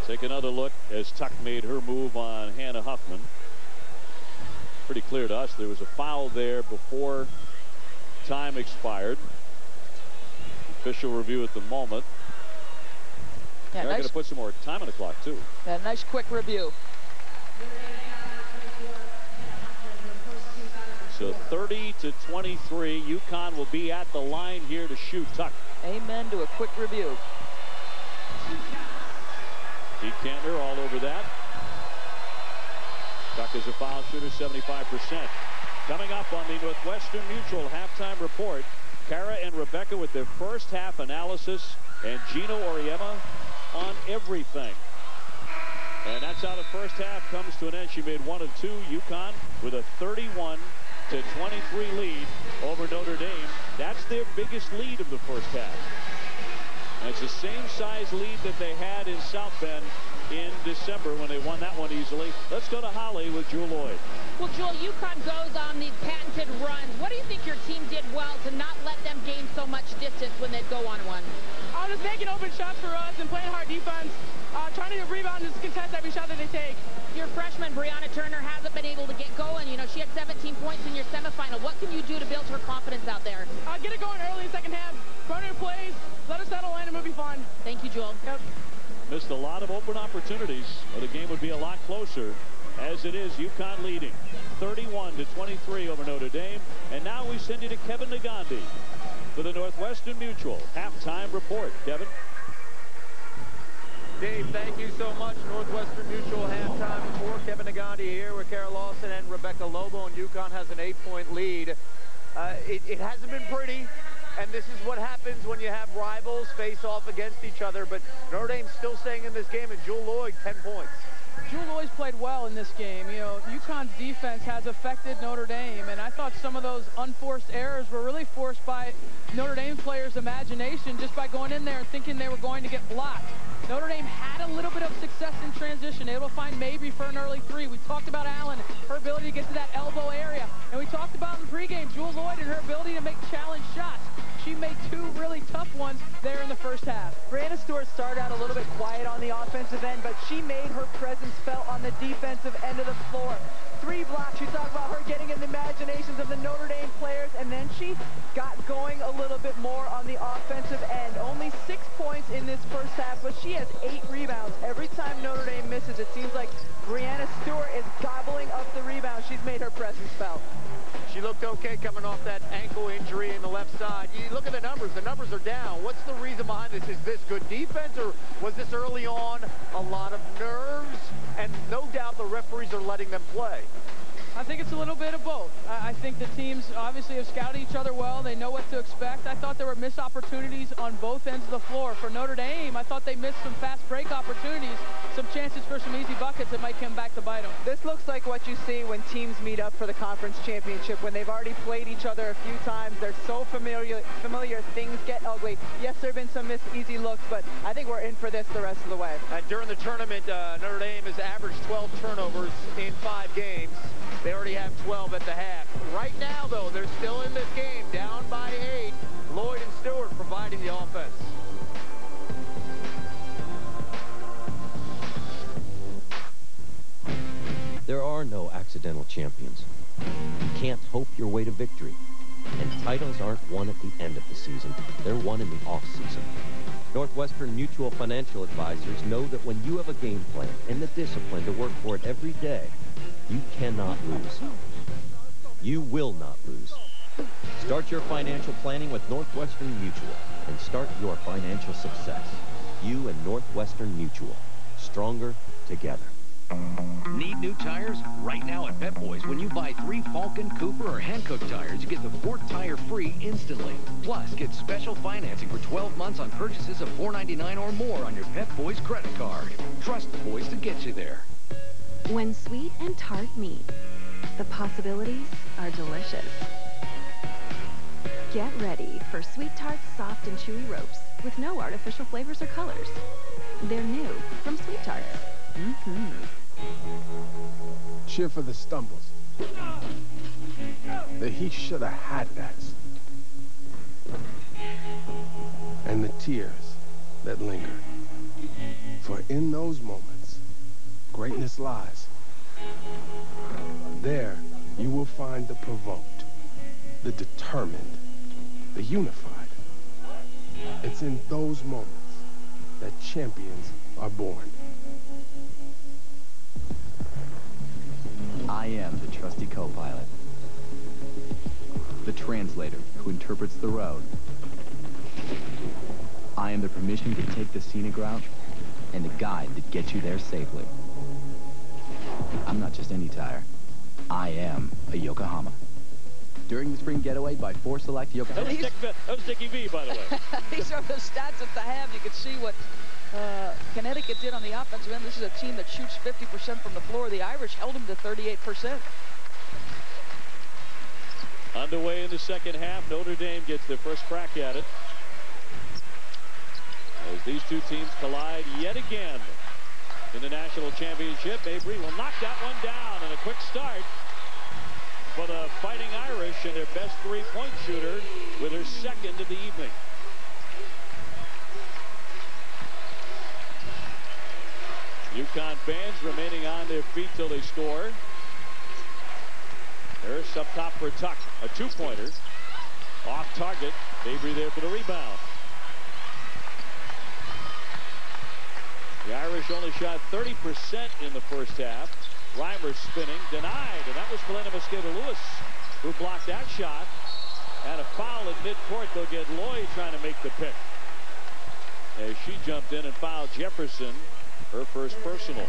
Take another look as Tuck made her move on Hannah Huffman. Pretty clear to us there was a foul there before time expired. Official review at the moment. Yeah, they're going to put some more time on the clock too. Yeah, nice quick review. So 30-23, UConn will be at the line here to shoot. Tuck. Amen to a quick review. Keith Kantner all over that. Tuck is a foul shooter, 75%. Coming up on the Northwestern Mutual halftime report, Kara and Rebecca with their first half analysis, and Gino Auriemma on everything. And that's how the first half comes to an end. She made 1 of 2. UConn with a 31-23 lead over Notre Dame. That's their biggest lead of the first half. And it's the same size lead that they had in South Bend in December when they won that one easily. Let's go to Holly with Jewel Lloyd. Well, Jewel, UConn goes on these patented runs. What do you think your team did well to not let them gain so much distance when they'd go on one? Just making open shots for us and playing hard defense, trying to rebound and just contest every shot that they take. Your freshman, Brianna Turner, hasn't been able to get going. You know, she had 17 points in your semifinal. What can you do to build her confidence out there? Get it going early in the second half, run her plays, let her settle in, and it'll be fun. Thank you, Jewel. Yep. Missed a lot of open opportunities, or the game would be a lot closer. As it is, UConn leading 31-23 over Notre Dame. And now we send you to Kevin Nagandi for the Northwestern Mutual halftime report. Kevin. Dave, thank you so much. Northwestern Mutual halftime report. Kevin Nagandi here with Kara Lawson and Rebecca Lobo, and UConn has an 8-point lead. It hasn't been pretty, and this is what happens when you have rivals face off against each other, but Notre Dame's still staying in this game, and Jewel Lloyd, 10 points. Jewel Lloyd's played well in this game. You know, UConn's defense has affected Notre Dame, and I thought some of those unforced errors were really forced by Notre Dame players' imagination just by going in there and thinking they were going to get blocked. Notre Dame had a little bit of success in transition, able to find Mabry for an early three. We talked about Allen, her ability to get to that elbow area, and we talked about in pregame Jewel Lloyd and her ability to make challenge shots. She made two really tough ones there in the first half. Brianna Stewart started out a little bit quiet on the offensive end, but she made her presence felt on the defensive end of the floor. 3 blocks. You talk about her getting in the imaginations of the Notre Dame players, and then she got going a little bit more on the offensive end. Only 6 points in this first half, but she has 8 rebounds. Every time Notre Dame misses, it seems like Brianna Stewart is gobbling up the rebound. She's made her presence felt. She looked okay coming off that ankle injury in the left side. You look at the numbers are down. What's the reason behind this? Is this good defense, or was this early on a lot of nerves? And no doubt the referees are letting them play. I think it's a little bit of both. I think the teams obviously have scouted each other well. They know what to expect. I thought there were missed opportunities on both ends of the floor. For Notre Dame, I thought they missed some fast break opportunities, some chances for some easy buckets that might come back to bite them. This looks like what you see when teams meet up for the conference championship, when they've already played each other a few times. They're so familiar, things get ugly. Yes, there have been some missed easy looks, but I think we're in for this the rest of the way. During the tournament, Notre Dame has averaged 12 turnovers in 5 games. They already have 12 at the half. Right now, though, they're still in this game, down by 8. Lloyd and Stewart providing the offense. There are no accidental champions. You can't hope your way to victory. And titles aren't won at the end of the season. They're won in the off-season. Northwestern Mutual Financial Advisors know that when you have a game plan and the discipline to work for it every day, you cannot lose. You will not lose. Start your financial planning with Northwestern Mutual and start your financial success. You and Northwestern Mutual. Stronger together. Need new tires? Right now at Pep Boys, when you buy 3 Falcon, Cooper, or Hankook tires, you get the 4th tire free instantly. Plus, get special financing for 12 months on purchases of $4.99 or more on your Pep Boys credit card. Trust the boys to get you there. When sweet and tart meet, the possibilities are delicious. Get ready for Sweet Tart's soft and chewy ropes with no artificial flavors or colors. They're new from Sweet Tarts. Cheer for the stumbles. That he should have had that. And the tears that linger. For in those moments, greatness lies. There, you will find the provoked, the determined, the unified. It's in those moments that champions are born. I am the trusty co-pilot, the translator who interprets the road. I am the permission to take the scenic route and the guide that gets you there safely. I'm not just any tire. I am a Yokohama. During the spring getaway by 4 Select Yokohama. That was Dickie V, by the way. These are the stats at the half. You can see what Connecticut did on the offensive end. This is a team that shoots 50% from the floor. The Irish held them to 38%. Underway in the second half. Notre Dame gets their first crack at it. As these two teams collide yet again in the national championship. Avril will knock that one down, and a quick start for the Fighting Irish and their best three-point shooter with her second of the evening. UConn fans remaining on their feet till they score. Nurse up top for Tuck. A two-pointer. Off target. Mabry there for the rebound. The Irish only shot 30% in the first half. Reimer spinning. Denied. And that was Helena Mosqueda-Lewis who blocked that shot. And a foul at midcourt. They'll get Lloyd trying to make the pick. As she jumped in and fouled Jefferson. Her first personal.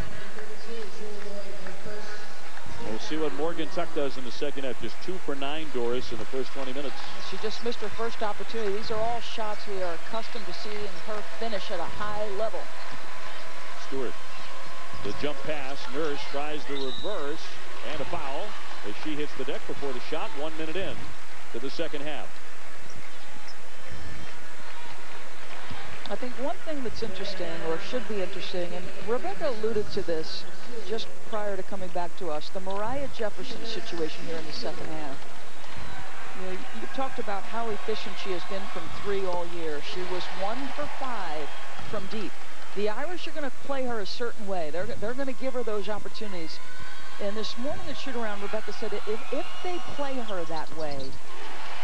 We'll see what Morgan Tuck does in the second half. Just 2 for 9, Doris, in the first 20 minutes. She just missed her first opportunity. These are all shots we are accustomed to seeing her finish at a high level. Stewart. The jump pass. Nurse tries the reverse. And a foul as she hits the deck before the shot. 1 minute in to the second half. I think one thing that's interesting, or should be interesting, and Rebecca alluded to this just prior to coming back to us, the Mariah Jefferson situation here in the second half. You know, you talked about how efficient she has been from 3 all year. She was 1 for 5 from deep. The Irish are going to play her a certain way. They're going to give her those opportunities. And this morning at shoot-around, Rebecca said if they play her that way,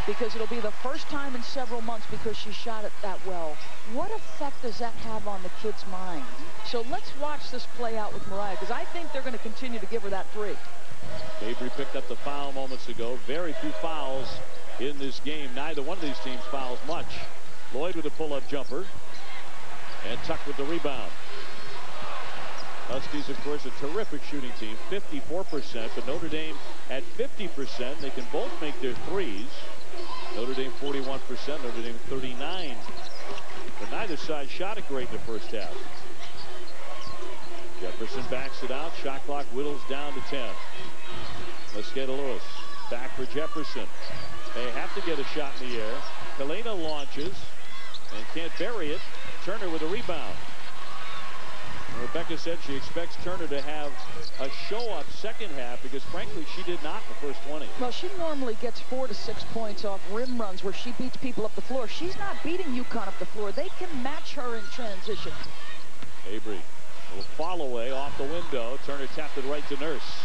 because it'll be the first time in several months because she shot it that well, what effect does that have on the kid's mind? So let's watch this play out with Mariah, because I think they're going to continue to give her that 3. Mabry picked up the foul moments ago. Very few fouls in this game. Neither one of these teams fouls much. Lloyd with a pull-up jumper. And Tuck with the rebound. Huskies, of course, a terrific shooting team. 54%, but Notre Dame at 50%. They can both make their threes. Notre Dame 41%, Notre Dame 39%. But neither side shot it great in the first half. Jefferson backs it out. Shot clock whittles down to 10. Mosqueda-Lewis back for Jefferson. They have to get a shot in the air. Helena launches and can't bury it. Turner with a rebound. Rebecca said she expects Turner to have a show-up second half because, frankly, she did not in the first 20. Well, she normally gets 4 to 6 points off rim runs where she beats people up the floor. She's not beating UConn up the floor. They can match her in transition. Mabry, a little fall away off the window. Turner tapped it right to Nurse.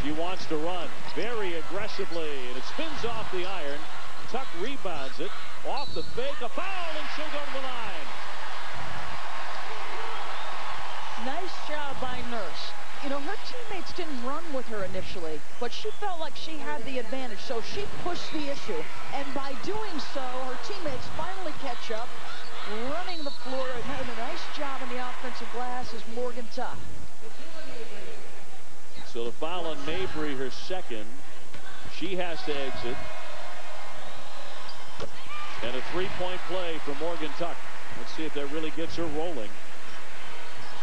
She wants to run very aggressively, and it spins off the iron. Tuck rebounds it. Off the fake, a foul, and she'll go to the line. Nice job by Nurse. You know, her teammates didn't run with her initially, but she felt like she had the advantage, so she pushed the issue. And by doing so, her teammates finally catch up, running the floor, and having a nice job on the offensive glass is Morgan Tuck. So the foul on Mabry, her second. She has to exit. And a three-point play for Morgan Tuck. Let's see if that really gets her rolling.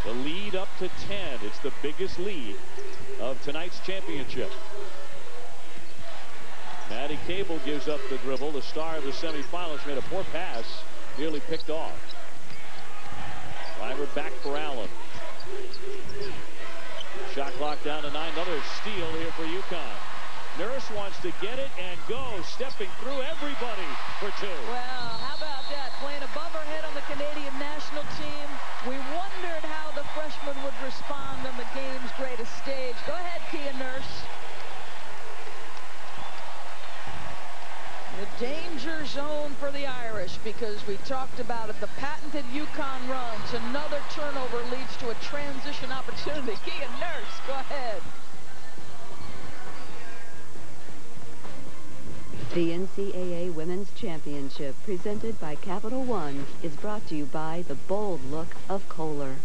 The lead up to 10. It's the biggest lead of tonight's championship. Maddie Cable gives up the dribble. The star of the semifinals made a poor pass. Nearly picked off. Reimer back for Allen. Shot clock down to 9. Another steal here for UConn. Nurse wants to get it and go, stepping through everybody for 2. Well, how about that? Playing above her head on the Canadian national team. We wondered how the freshman would respond on the game's greatest stage. Go ahead, Kia Nurse. The danger zone for the Irish, because we talked about it, the patented UConn runs. Another turnover leads to a transition opportunity. Kia Nurse, go ahead. The NCAA Women's Championship, presented by Capital One, is brought to you by the bold look of Kohler.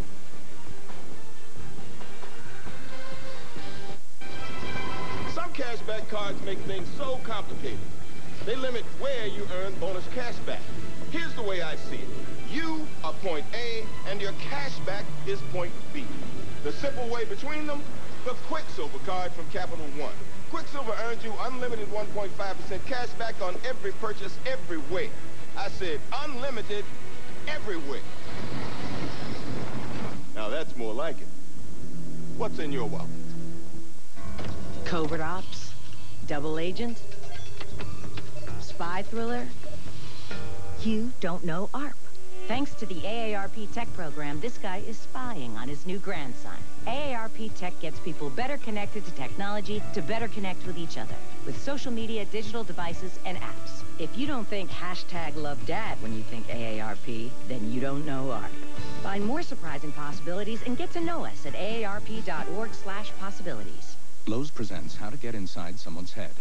Some cashback cards make things so complicated. They limit where you earn bonus cash back. Here's the way I see it. You are point A, and your cash back is point B. The simple way between them, the Quicksilver card from Capital One. Quicksilver earns you unlimited 1.5% cash back on every purchase everywhere. I said unlimited everywhere. Now that's more like it. What's in your wallet? Covert Ops, Double agent? Spy thriller? You don't know ARP. Thanks to the AARP Tech program, this guy is spying on his new grandson. AARP Tech gets people better connected to technology to better connect with each other with social media, digital devices, and apps. If you don't think #LoveDad when you think AARP, then you don't know ARP. Find more surprising possibilities and get to know us at aarp.org/possibilities. Lowe's presents How to Get Inside Someone's Head.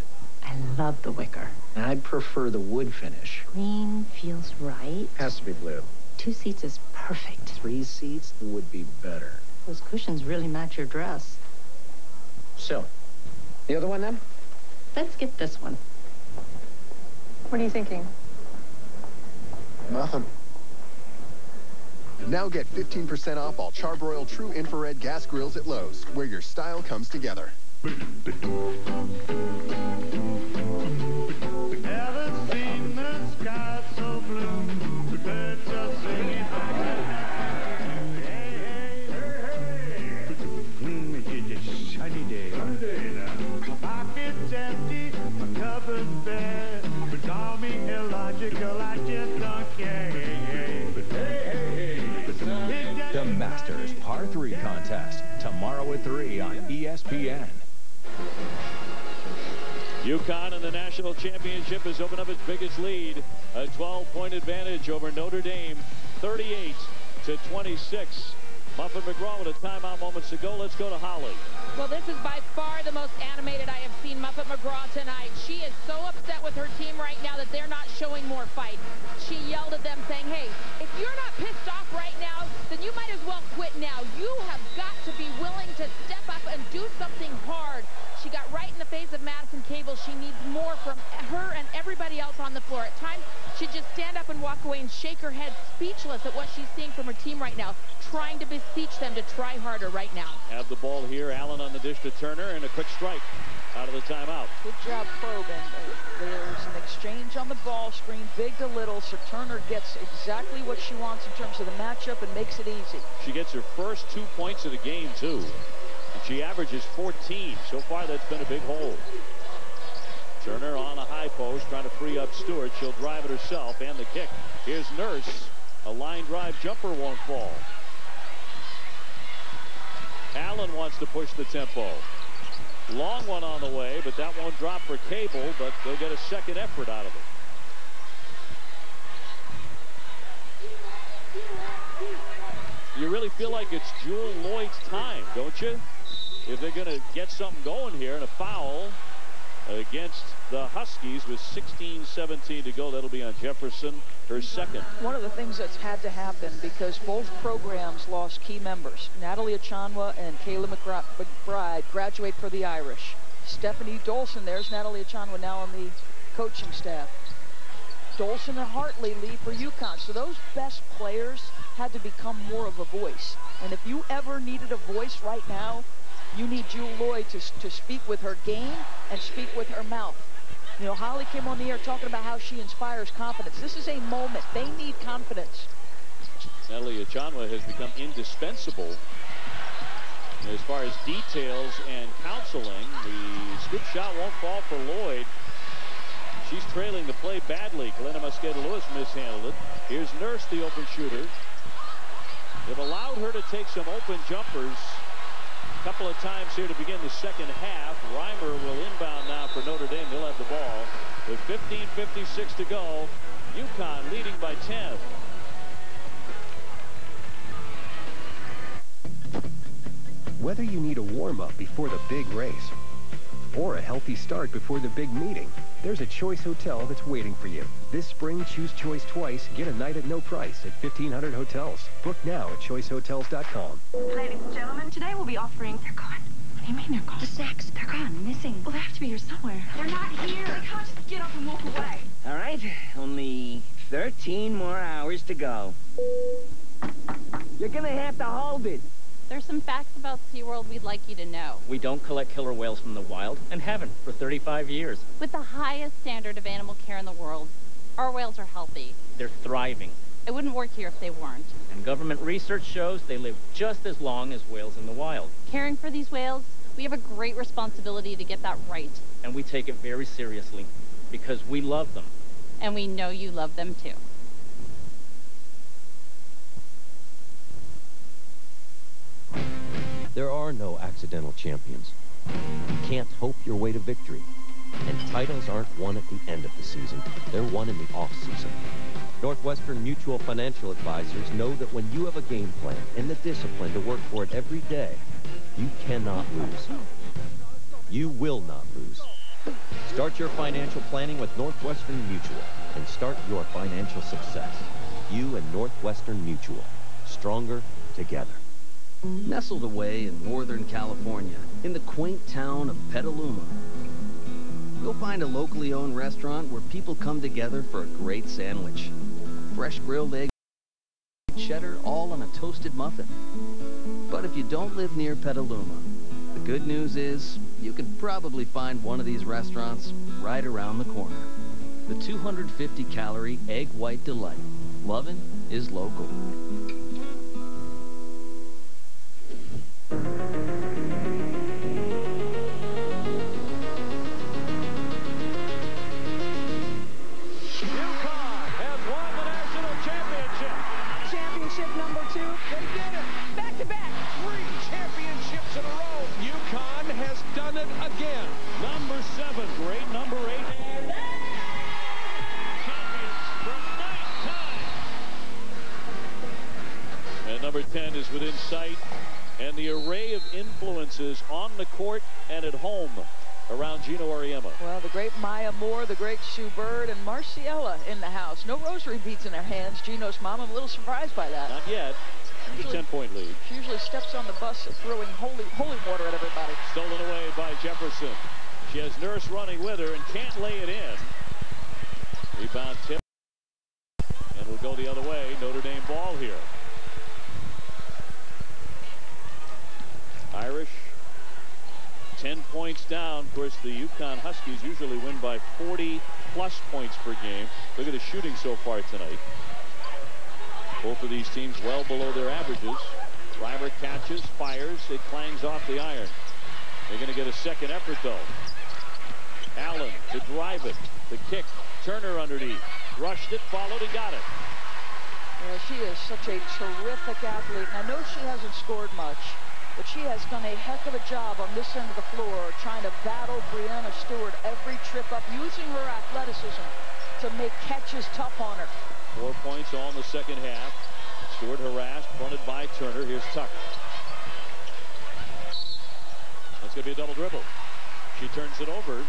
I love the wicker. I'd prefer the wood finish. Green feels right. Has to be blue. 2 seats is perfect. 3 seats would be better. Those cushions really match your dress. So, the other one then? Let's get this one. What are you thinking? Nothing. Now get 15% off all Charbroil True Infrared Gas Grills at Lowe's, where your style comes together. Never seen the sky so blue. The birds are singing. Hey, hey, hey, hey. It's a sunny day. Sunny day now. My pocket's empty, my cupboard's bare. But call me illogical, I just don't care. Hey, hey, hey. The Masters Par 3 contest, tomorrow at 3 on ESPN. UConn in the national championship has opened up its biggest lead, a 12-point advantage over Notre Dame, 38-26. Muffet McGraw with a timeout moments to go. Let's go to Holly. Well, this is by far the most animated I have seen Muffet McGraw tonight. She is so upset with her team right now that they're not showing more fight. She yelled at them saying, hey, if you're not pissed off right now, then you might as well quit now. You have got to be willing to step up and do something hard. She got right in the face of Madison Cable. She needs more from her and everybody else on the floor. At times, she'd just stand up and walk away and shake her head, speechless at what she's seeing from her team right now, trying to beseech them to try harder right now. Have the ball here. Allen on the dish to Turner, and a quick strike out of the timeout. Good job probing. There's an exchange on the ball screen, big to little, so Turner gets exactly what she wants in terms of the matchup and makes it easy. She gets her first 2 points of the game, too. And she averages 14. So far, that's been a big hole. Turner on a high post, trying to free up Stewart. She'll drive it herself, and the kick. Here's Nurse. A line drive jumper won't fall. Allen wants to push the tempo. Long one on the way, but that won't drop for Cable, but they'll get a second effort out of it. You really feel like it's Jewel Lloyd's time, don't you? If they're going to get something going here, and a foul against the Huskies with 16-17 to go. That'll be on Jefferson, her second. One of the things that's had to happen, because both programs lost key members. Natalie Achanwa and Kayla McBride graduate for the Irish. Stephanie Dolson, there's Natalie Achanwa now on the coaching staff. Dolson and Hartley leave for UConn. So those best players had to become more of a voice. And if you ever needed a voice right now, you need Jewel Lloyd to speak with her game and speak with her mouth. You know, Holly came on the air talking about how she inspires confidence. This is a moment. They need confidence. Natalie Achanwa has become indispensable as far as details and counseling. The scoop shot won't fall for Lloyd. She's trailing the play badly. Kalena Mosqueda-Lewis mishandled it. Here's Nurse, the open shooter. They've allowed her to take some open jumpers a couple of times here to begin the second half. Reimer will inbound now for Notre Dame. They'll have the ball with 15:56 to go. UConn leading by 10. Whether you need a warm-up before the big race or a healthy start before the big meeting, there's a Choice Hotel that's waiting for you. This spring, choose Choice twice, get a night at no price at 1,500 hotels. Book now at choiceHotels.com. Ladies and gentlemen, today we'll be offering... They're gone. What do you mean they're gone? The snacks. They're gone. Missing. Well, they have to be here somewhere. They're not here. They can't just get up and walk away. All right. Only 13 more hours to go. You're gonna have to hold it. There's some facts about SeaWorld we'd like you to know. We don't collect killer whales from the wild and haven't for 35 years. With the highest standard of animal care in the world, our whales are healthy. They're thriving. It wouldn't work here if they weren't. And government research shows they live just as long as whales in the wild. Caring for these whales We have a great responsibility to get that right. And we take it very seriously because we love them. And we know you love them too. There are no accidental champions. You can't hope your way to victory. And titles aren't won at the end of the season. They're won in the off-season. Northwestern Mutual Financial Advisors know that when you have a game plan and the discipline to work for it every day, you cannot lose. You will not lose. Start your financial planning with Northwestern Mutual and start your financial success. You and Northwestern Mutual. Stronger together. Nestled away in Northern California, in the quaint town of Petaluma, you'll find a locally owned restaurant where people come together for a great sandwich. Fresh grilled egg, cheddar, all on a toasted muffin. But if you don't live near Petaluma, the good news is you can probably find one of these restaurants right around the corner. The 250-calorie Egg White Delight. Lovin' is local. Championship number 2. They did it. Back-to-back. 3 championships in a row. UConn has done it again. Number 7, great number 8. Champions from 9 times. And number 10 is within sight. And the array of influences on the court and at home around Gino Auriemma. Well, the great Maya Moore, the great Sue Bird, and Marciella in the house. No rosary beads in their hands. Gino's mom, I'm a little surprised by that. Not yet. It's a 10-point lead. She usually steps on the bus throwing holy water at everybody. Stolen away by Jefferson. She has Nurse running with her and can't lay it in. Rebound tip. And will go the other way. Notre Dame ball here. Irish 10 points down. Of course, the UConn Huskies usually win by 40-plus points per game. Look at the shooting so far tonight. Both of these teams well below their averages. Reimer catches, fires, it clangs off the iron. They're going to get a second effort, though. Allen to drive it. The kick. Turner underneath. Rushed it, followed, and got it. Yeah, she is such a terrific athlete. And I know she hasn't scored much, but she has done a heck of a job on this end of the floor trying to battle Breanna Stewart every trip up, using her athleticism to make catches tough on her. 4 points all in the second half. Stewart harassed, fronted by Turner. Here's Tuck. That's going to be a double dribble. She turns it over.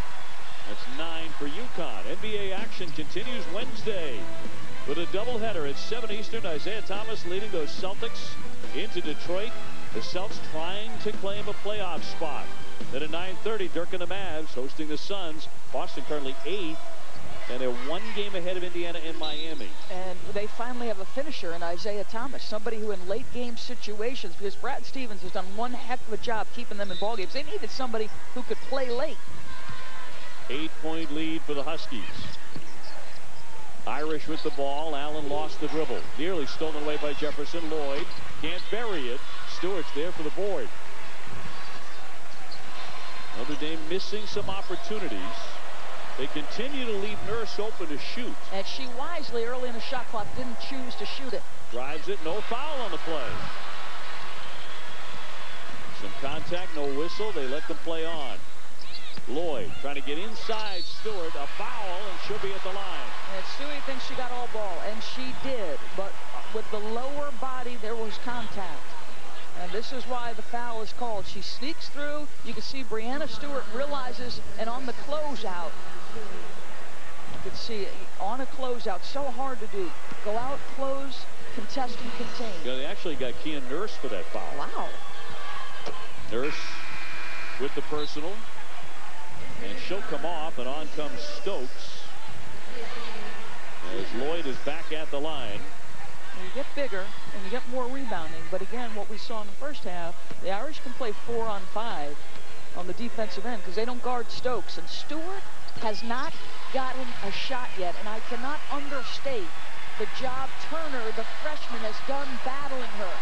That's 9 for UConn. NBA action continues Wednesday with a doubleheader at 7 Eastern. Isaiah Thomas leading those Celtics into Detroit. The Celtics trying to claim a playoff spot. Then at 9:30, Dirk and the Mavs hosting the Suns. Boston currently 8th. And they're 1 game ahead of Indiana in Miami. And they finally have a finisher in Isaiah Thomas, somebody who in late game situations, because Brad Stevens has done one heck of a job keeping them in ball games. They needed somebody who could play late. 8-point lead for the Huskies. Irish with the ball. Allen lost the dribble. Nearly stolen away by Jefferson. Lloyd can't bury it. Stewart's there for the board. Notre Dame missing some opportunities. They continue to leave Nurse open to shoot. And she wisely, early in the shot clock, didn't choose to shoot it. Drives it, no foul on the play. Some contact, no whistle. They let them play on. Lloyd trying to get inside Stewart. A foul, and she'll be at the line. And Stewie thinks she got all ball, and she did. But with the lower body, there was contact. And this is why the foul is called. She sneaks through. You can see Breanna Stewart realizes, and on the closeout, you can see on a closeout, so hard to do. Go out, close, contest, and contain. Yeah, they actually got Kian Nurse for that foul. Wow. Nurse with the personal. And she'll come off, and on comes Stokes. As Lloyd is back at the line. You get bigger, and you get more rebounding. But again, what we saw in the first half, the Irish can play 4-on-5 on the defensive end because they don't guard Stokes. And Stewart has not gotten a shot yet, and I cannot understate the job Turner, the freshman, has done battling her.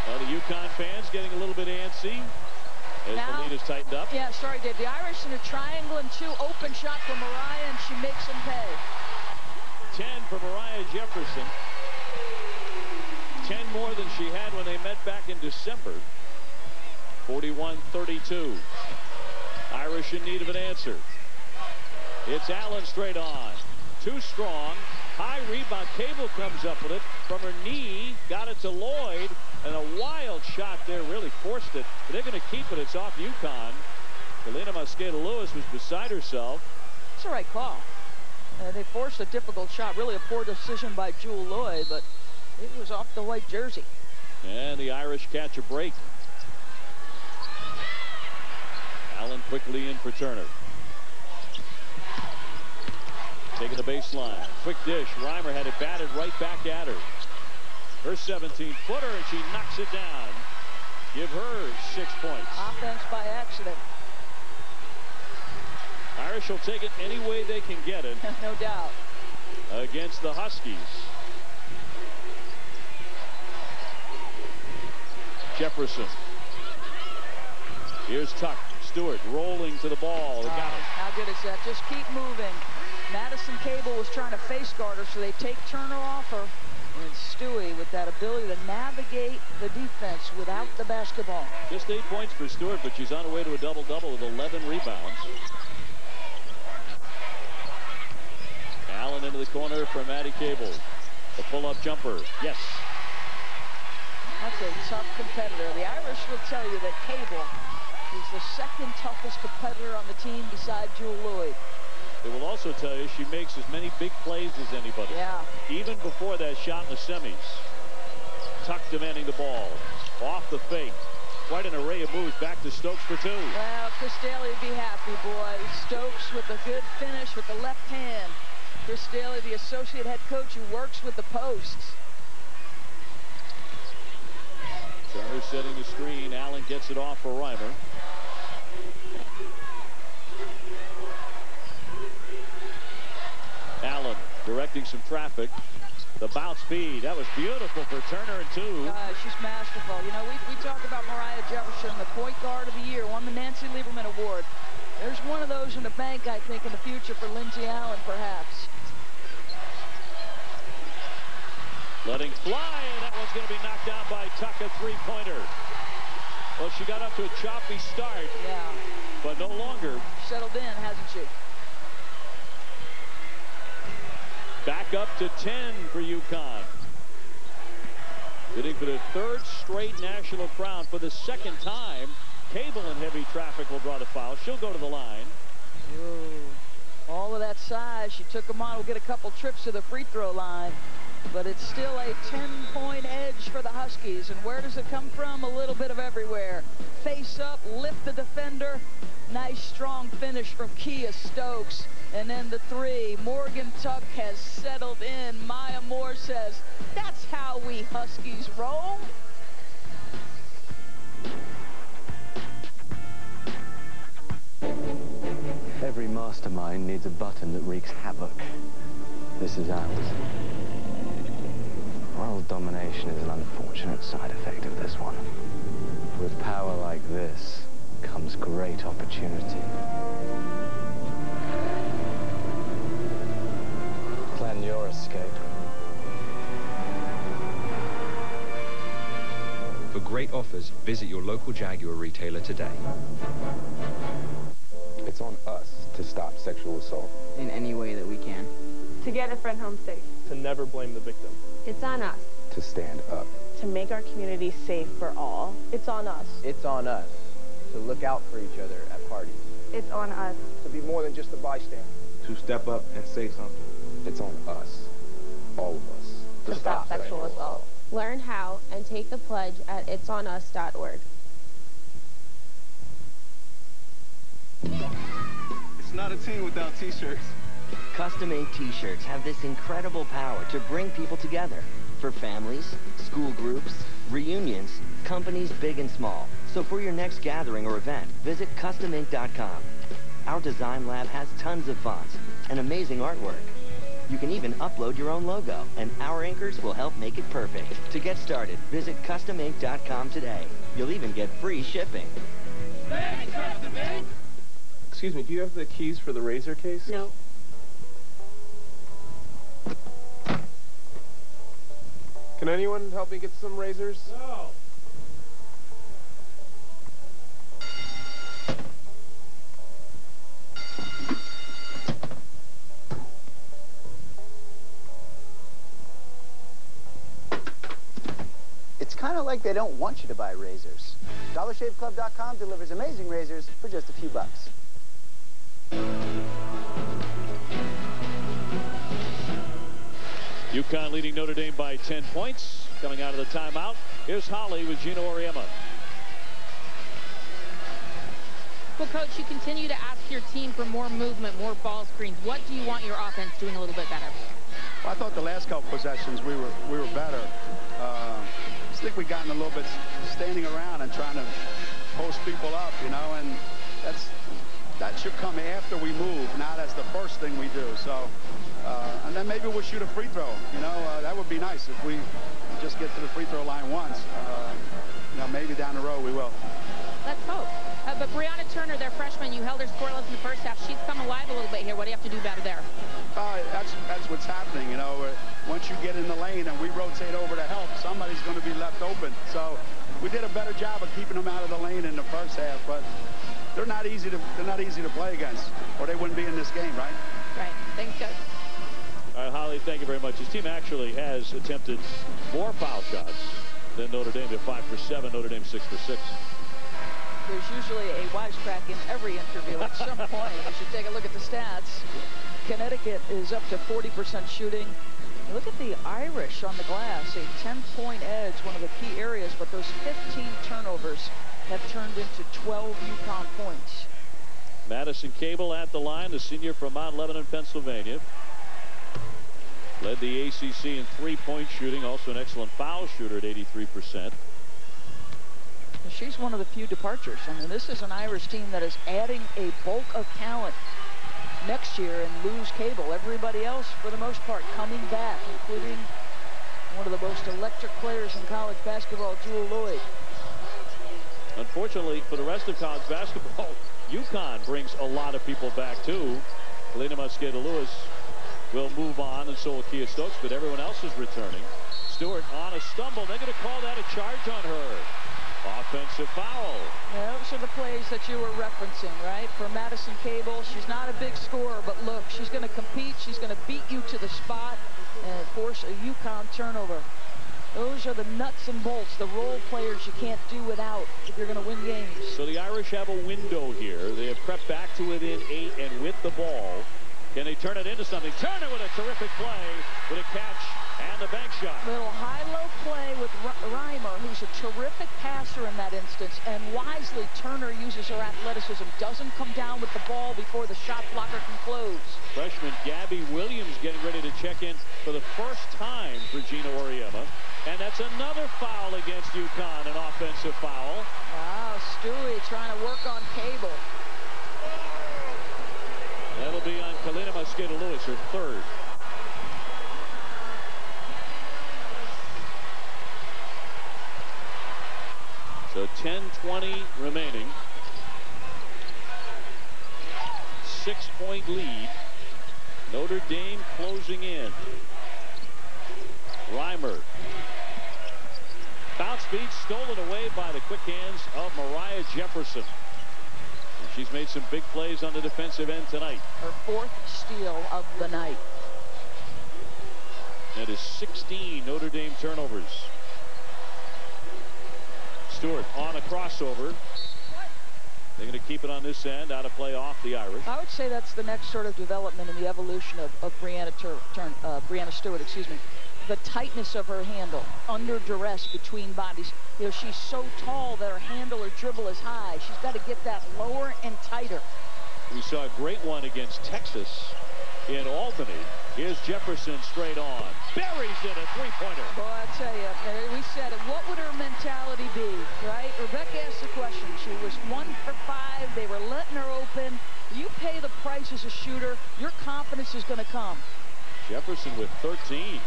The UConn fans getting a little bit antsy as now, the lead is tightened up. Yeah, sorry, Dave. The Irish in a triangle and 2. Open shot for Mariah, and she makes them pay. 10 for Mariah Jefferson. 10 more than she had when they met back in December. 41-32. Irish in need of an answer. It's Allen straight on. Too strong. High rebound. Cable comes up with it from her knee. Got it to Lloyd. And a wild shot there. Really forced it. But they're going to keep it. It's off UConn. Helena Mosqueda-Lewis was beside herself. It's the right call. They forced a difficult shot. Really a poor decision by Jewel Lloyd, but it was off the white jersey. And the Irish catch a break. Allen quickly in for Turner. Taking the baseline. Quick dish. Reimer had it batted right back at her. Her 17-footer, and she knocks it down. Give her 6 points. Offense by accident. Irish will take it any way they can get it. No doubt. Against the Huskies. Jefferson. Here's Tuck. Stewart rolling to the ball. They got it. How good is that? Just keep moving. Madison Cable was trying to face guard her, so they take Turner off her. And Stewie with that ability to navigate the defense without the basketball. Just 8 points for Stewart, but she's on her way to a double-double with 11 rebounds. Allen into the corner for Maddie Cable. The pull-up jumper. Yes. That's a tough competitor. The Irish will tell you that Cable is the second toughest competitor on the team beside Jewel Lloyd. They will also tell you she makes as many big plays as anybody. Yeah. Even before that shot in the semis. Tuck demanding the ball. Off the fake. Quite an array of moves. Back to Stokes for 2. Well, Chris Daly would be happy, boy. Stokes with a good finish with the left hand. Chris Daly, the associate head coach who works with the posts. Turner setting the screen. Allen gets it off for Reimer. Allen directing some traffic. The bounce feed. That was beautiful for Turner and 2. She's masterful. You know, we talked about Mariah Jefferson, the point guard of the year, won the Nancy Lieberman Award. There's one of those in the bank, I think, in the future for Lindsay Allen, perhaps. Letting fly, and that one's going to be knocked down by Tuck, a three-pointer. Well, she got up to a choppy start. Yeah. But no longer. Settled in, hasn't she? Back up to 10 for UConn. Bidding for the 3rd straight national crown for the 2nd time. Cable in heavy traffic will draw the foul. She'll go to the line. Ooh. All of that size. She took them on. We'll get a couple trips to the free throw line. But it's still a 10-point edge for the Huskies. And where does it come from? A little bit of everywhere. Face up, lift the defender. Nice, strong finish from Kia Stokes. And then the 3. Morgan Tuck has settled in. Maya Moore says, that's how we Huskies roll. Every mastermind needs a button that wreaks havoc. This is ours. World domination is an unfortunate side effect of this one. With power like this comes great opportunity. Plan your escape. For great offers, visit your local Jaguar retailer today. It's on us to stop sexual assault. In any way that we can. To get a friend home safe. To never blame the victim. It's on us. To stand up. To make our community safe for all. It's on us. It's on us to look out for each other at parties. It's on us. To be more than just a bystander. To step up and say something. It's on us. All of us. To stop sexual assault. Learn how and take the pledge at itsonus.org. It's not a team without t-shirts. Custom-made t-shirts have this incredible power to bring people together for families, school groups, reunions, companies big and small. So for your next gathering or event, visit customink.com. Our design lab has tons of fonts and amazing artwork. You can even upload your own logo, and our inkers will help make it perfect. To get started, visit customink.com today. You'll even get free shipping. Thanks, Custom Ink! Excuse me, do you have the keys for the razor case? No. Can anyone help me get some razors? No. It's kind of like they don't want you to buy razors. DollarShaveClub.com delivers amazing razors for just a few bucks. UConn leading Notre Dame by 10 points. Coming out of the timeout, here's Holly with Gino Auriemma. Well, Coach, you continue to ask your team for more movement, more ball screens. What do you want your offense doing a little bit better? Well, I thought the last couple possessions we were better. I think we've gotten a little bit standing around and trying to post people up, you know, and that should come after we move, not as the first thing we do. So, and then maybe we'll shoot a free throw. You know, that would be nice if we just get to the free throw line once. You know, maybe down the road we will. Let's hope. But Brianna Turner, their freshman, you held her scoreless in the first half. She's come alive a little bit here. What do you have to do better there? That's what's happening, you know. Once you get in the lane and we rotate over to help, somebody's going to be left open. So we did a better job of keeping them out of the lane in the first half, but they're not easy to play against, or they wouldn't be in this game, right? Right. Thanks, Coach. All right, Holly, thank you very much. His team actually has attempted more foul shots than Notre Dame. They're 5 for 7. Notre Dame 6 for 6. There's usually a wisecrack in every interview at some point. You should take a look at the stats. Connecticut is up to 40% shooting. Look at the Irish on the glass, a 10-point edge, one of the key areas, but those 15 turnovers have turned into 12 UConn points. Madison Cable at the line, the senior from Mount Lebanon, Pennsylvania. Led the ACC in three-point shooting, also an excellent foul shooter at 83%. She's one of the few departures. I mean, this is an Irish team that is adding a bulk of talent next year and lose Cable. Everybody else, for the most part, coming back, including one of the most electric players in college basketball, Jewel Lloyd. Unfortunately, for the rest of college basketball, UConn brings a lot of people back, too. Helena Mosqueda-Lewis will move on, and so will Kia Stokes, but everyone else is returning. Stewart on a stumble. They're going to call that a charge on her. Offensive foul. Yeah, those are the plays that you were referencing, right? For Madison Cable, she's not a big scorer, but look, she's going to compete. She's going to beat you to the spot and force a UConn turnover. Those are the nuts and bolts, the role players you can't do without if you're going to win games. So the Irish have a window here. They have crept back to within 8 and with the ball. Can they turn it into something? Turner with a terrific play with a catch and the bank shot. Little high-low play with Reimer, who's a terrific passer in that instance, and wisely Turner uses her athleticism, doesn't come down with the ball before the shot blocker can close. Freshman Gabby Williams getting ready to check in for the first time for Gino Auriemma. And that's another foul against UConn, an offensive foul. Wow, Stewie trying to work on Cable. That'll be on Helena Mosqueda-Lewis, her third. So 10-20 remaining. 6-point lead. Notre Dame closing in. Reimer. Bounce beat stolen away by the quick hands of Mariah Jefferson. And she's made some big plays on the defensive end tonight. Her fourth steal of the night. That is 16 Notre Dame turnovers. Stewart on a crossover. They're going to keep it on this end, out of play off the Irish. I would say that's the next sort of development in the evolution of Brianna Stewart, excuse me. The tightness of her handle, under duress between bodies. You know, she's so tall that her handle or dribble is high. She's got to get that lower and tighter. We saw a great one against Texas in Albany. Here's Jefferson straight on. Buries in a three-pointer. Boy, I tell you, we said it. What would her mentality be, right? Rebecca asked the question. She was 1 for 5. They were letting her open. You pay the price as a shooter, your confidence is going to come. Jefferson with 13.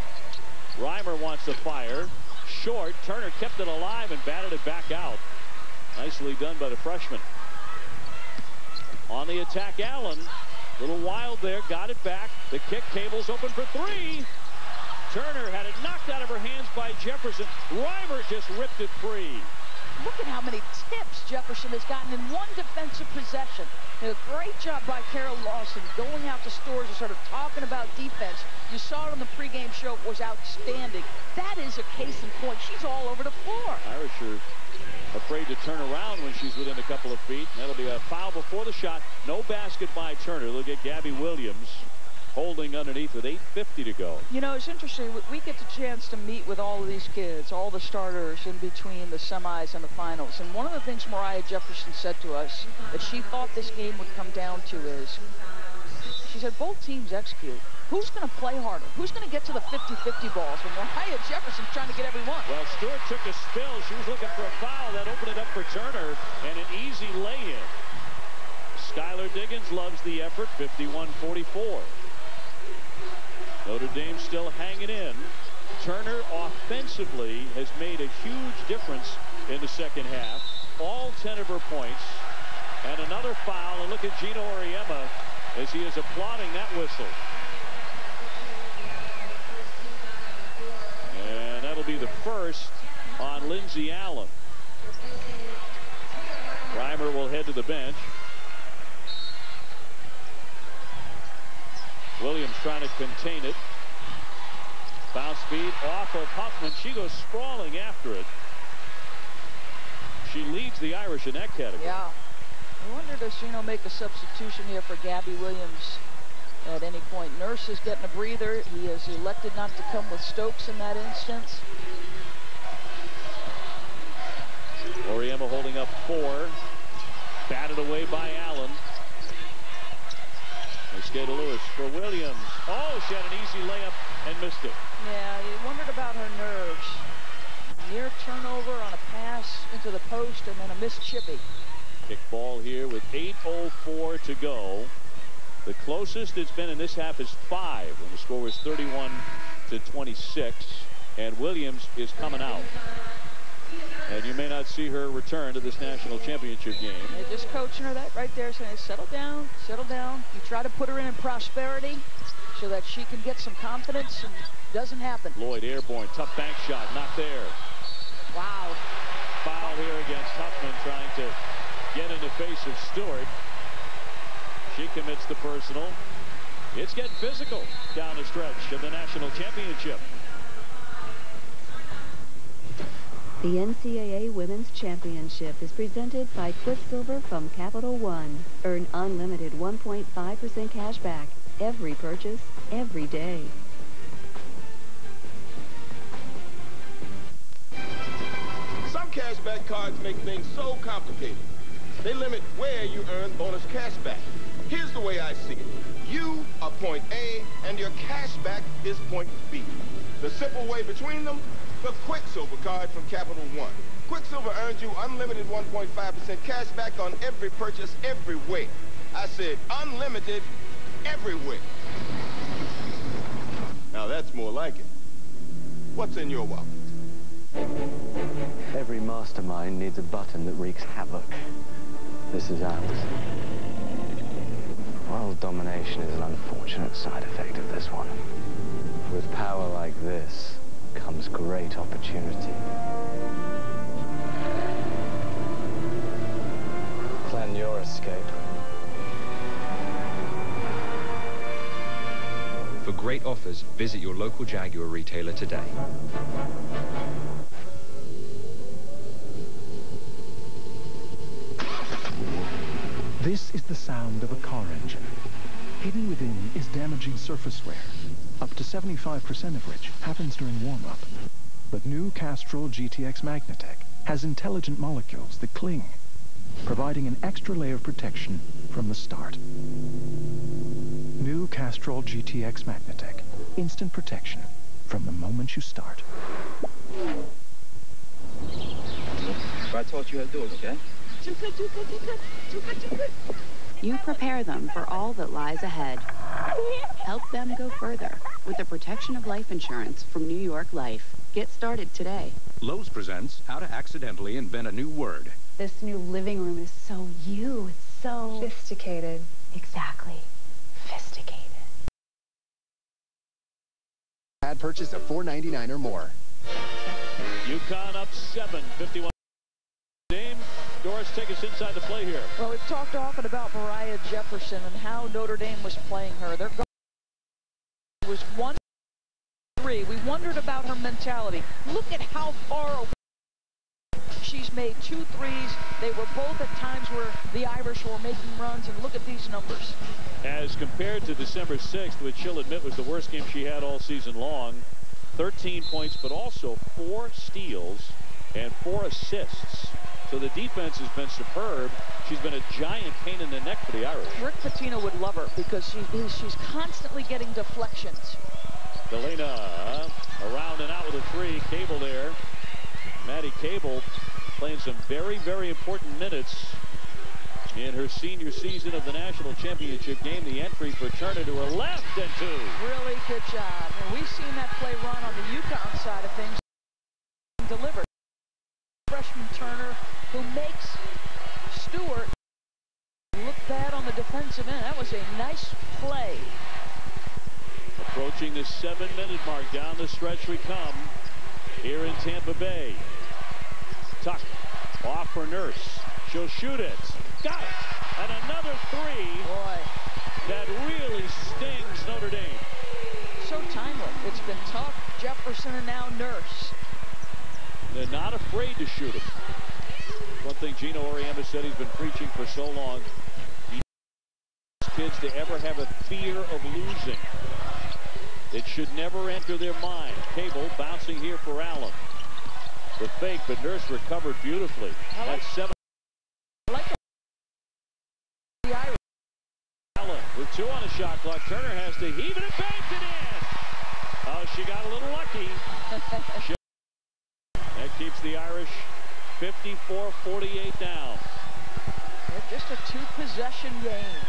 Reimer wants to fire. Short. Turner kept it alive and batted it back out. Nicely done by the freshman. On the attack, Allen. A little wild there. Got it back. The kick. Cable's open for three. Turner had it knocked out of her hands by Jefferson. Reimer just ripped it free. Look at how many tips Jefferson has gotten in one defensive possession. A great job by Carol Lawson going out to Stores and sort of talking about defense. You saw it on the pregame show. It was outstanding. That is a case in point. She's all over the floor. Irish are afraid to turn around when she's within a couple of feet. That'll be a foul before the shot. No basket by Turner. Look at Gabby Williams holding underneath with 8:50 to go. You know, it's interesting. We get the chance to meet with all of these kids, all the starters in between the semis and the finals. And one of the things Mariah Jefferson said to us that she thought this game would come down to is, she said, both teams execute. Who's going to play harder? Who's going to get to the 50-50 balls? And Mariah Jefferson's trying to get every one. Well, Stewart took a spill. She was looking for a foul. That opened it up for Turner, and an easy lay-in. Skylar Diggins loves the effort, 51-44. Notre Dame still hanging in. Turner offensively has made a huge difference in the second half. All 10 of her points. And another foul. And look at Gino Auriemma as he is applauding that whistle. And that'll be the first on Lindsey Allen. Reimer will head to the bench. Williams trying to contain it. Bounce feed off of Huffman. She goes sprawling after it. She leads the Irish in that category. Yeah. I wonder, does Gino make a substitution here for Gabby Williams at any point? Nurse is getting a breather. He has elected not to come with Stokes in that instance. Auriemma holding up 4. Batted away by Allen. Skate to Lewis for Williams. Oh, she had an easy layup and missed it. Yeah, you wondered about her nerves. Near turnover on a pass into the post and then a missed chippy. Kick ball here with 8:04 to go. The closest it's been in this half is 5 when the score was 31-26. And Williams is coming out. And you may not see her return to this national championship game. They're just coaching her that right there, saying, settle down, settle down. You try to put her in prosperity so that she can get some confidence, and it doesn't happen. Lloyd airborne, tough bank shot, not there. Wow. Foul here against Huffman, trying to get in the face of Stewart. She commits the personal. It's getting physical down the stretch of the national championship. The NCAA Women's Championship is presented by Quicksilver from Capital One. Earn unlimited 1.5% cash back every purchase, every day. Some cashback cards make things so complicated. They limit where you earn bonus cashback. Here's the way I see it. You are point A, and your cashback is point B. The simple way between them, the Quicksilver card from Capital One. Quicksilver earns you unlimited 1.5% cash back on every purchase, every way. I said unlimited everywhere. Now that's more like it. What's in your wallet? Every mastermind needs a button that wreaks havoc. This is ours. World domination is an unfortunate side effect of this one. With power like this comes great opportunity. Plan your escape. For great offers, visit your local Jaguar retailer today. This is the sound of a car engine. Hidden within is damaging surface wear, up to 75% of which happens during warm-up. But new Castrol GTX Magnatec has intelligent molecules that cling, providing an extra layer of protection from the start. New Castrol GTX Magnatec. Instant protection from the moment you start. I taught you how to do it, okay? You prepare them for all that lies ahead. Help them go further with the protection of life insurance from New York Life. Get started today. Lowe's presents How to Accidentally Invent a New Word. This new living room is so you. It's so... Sophisticated. Exactly. Sophisticated. Ad purchase of $4.99 or more. UConn up 7, 51. Dame, Doris, take us inside the play here. Well, we've talked often about Mariah Jefferson and how Notre Dame was playing her. Their goal was 1-3. We wondered about her mentality. Look at how far away she's made 2 threes. They were both at times where the Irish were making runs, and look at these numbers. As compared to December 6th, which she'll admit was the worst game she had all season long, 13 points, but also 4 steals and 4 assists. So the defense has been superb. She's been a giant pain in the neck for the Irish. Rick Pitino would love her because she's constantly getting deflections. Galena around and out with a 3. Cable there. Maddie Cable playing some very, very important minutes in her senior season of the national championship game. The entry for Turner to her left and 2. Really good job. And we've seen that play run on the UConn side of things. Delivered. Freshman Turner, who makes Stewart look bad on the defensive end. That was a nice play. Approaching the 7-minute mark. Down the stretch we come here in Tampa Bay. Tuck off for Nurse. She'll shoot it. Got it. And another 3. Boy. That really stings Notre Dame. So timely. It's been Tuck, Jefferson, and now Nurse. They're not afraid to shoot it. One thing Gino Auriemma said he's been preaching for so long. He wants kids to ever have a fear of losing. It should never enter their mind. Cable bouncing here for Allen. The fake, but Nurse recovered beautifully. That's 7. I like the Irish. Allen with 2 on the shot clock. Turner has to heave it and banks it in. Oh, she got a little lucky. That keeps the Irish 54-48 down. Just a 2-possession game.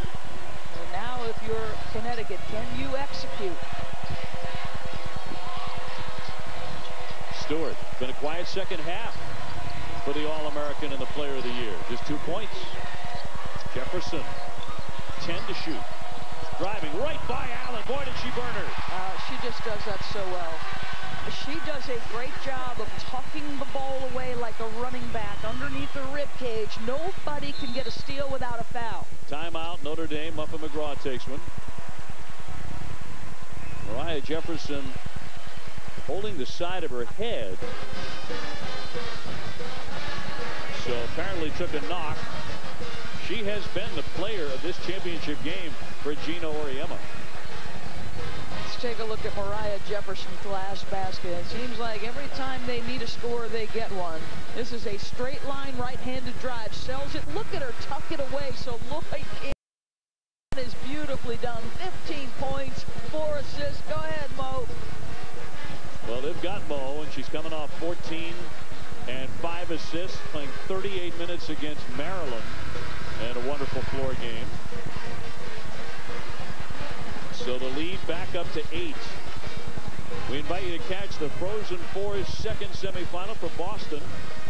And now if you're Connecticut, can you execute? Stewart, been a quiet second half for the All-American and the Player of the Year. Just 2 points. Jefferson, 10 to shoot. Driving right by Allen. Boy, did she burn her. She just does that so well. She does a great job of tucking the ball away like a running back underneath the rib cage. Nobody can get a steal without a foul. Timeout, Notre Dame. Muffin McGraw takes one. Mariah Jefferson holding the side of her head. So apparently took a knock. She has been the player of this championship game for Gino Auriemma. Let's take a look at Mariah Jefferson's last basket. It seems like every time they need a score, they get one. This is a straight line right-handed drive. Sells it. Look at her tuck it away. So Lloyd is beautifully done. 15 points, 4 assists. Go ahead, Mo. Well, they've got Mo, and she's coming off 14 and 5 assists, playing 38 minutes against Maryland, and a wonderful floor game. So the lead back up to 8. We invite you to catch the Frozen Four's second semifinal for Boston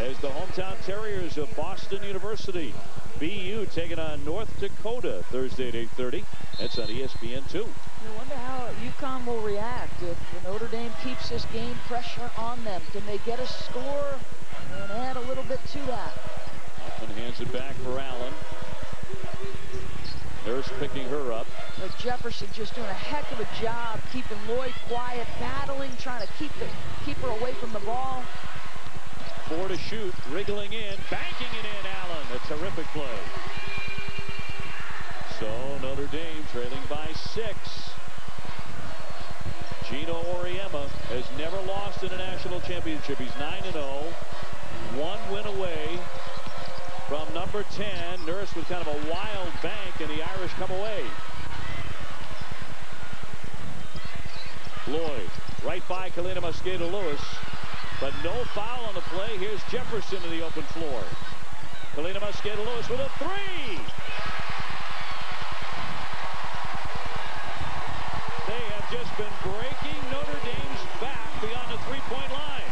as the hometown Terriers of Boston University. BU taking on North Dakota Thursday at 8:30. That's on ESPN2. I wonder how UConn will react if Notre Dame keeps this game pressure on them. Can they get a score and add a little bit to that? And hands it back for Allen. Nurse picking her up. But Jefferson just doing a heck of a job keeping Lloyd quiet, battling, trying to keep her away from the ball. 4 to shoot, wriggling in, banking it in, Allen. A terrific play. So Notre Dame trailing by 6. Gino Auriemma has never lost in a national championship. He's 9-0, 1 win away from number 10. Nurse with kind of a wild bank, and the Irish come away. Lloyd right by Kalina Mosqueda-Lewis, but no foul on the play. Here's Jefferson to the open floor. Kalina Mosqueda-Lewis with a 3. been breaking Notre Dame's back beyond the three-point line.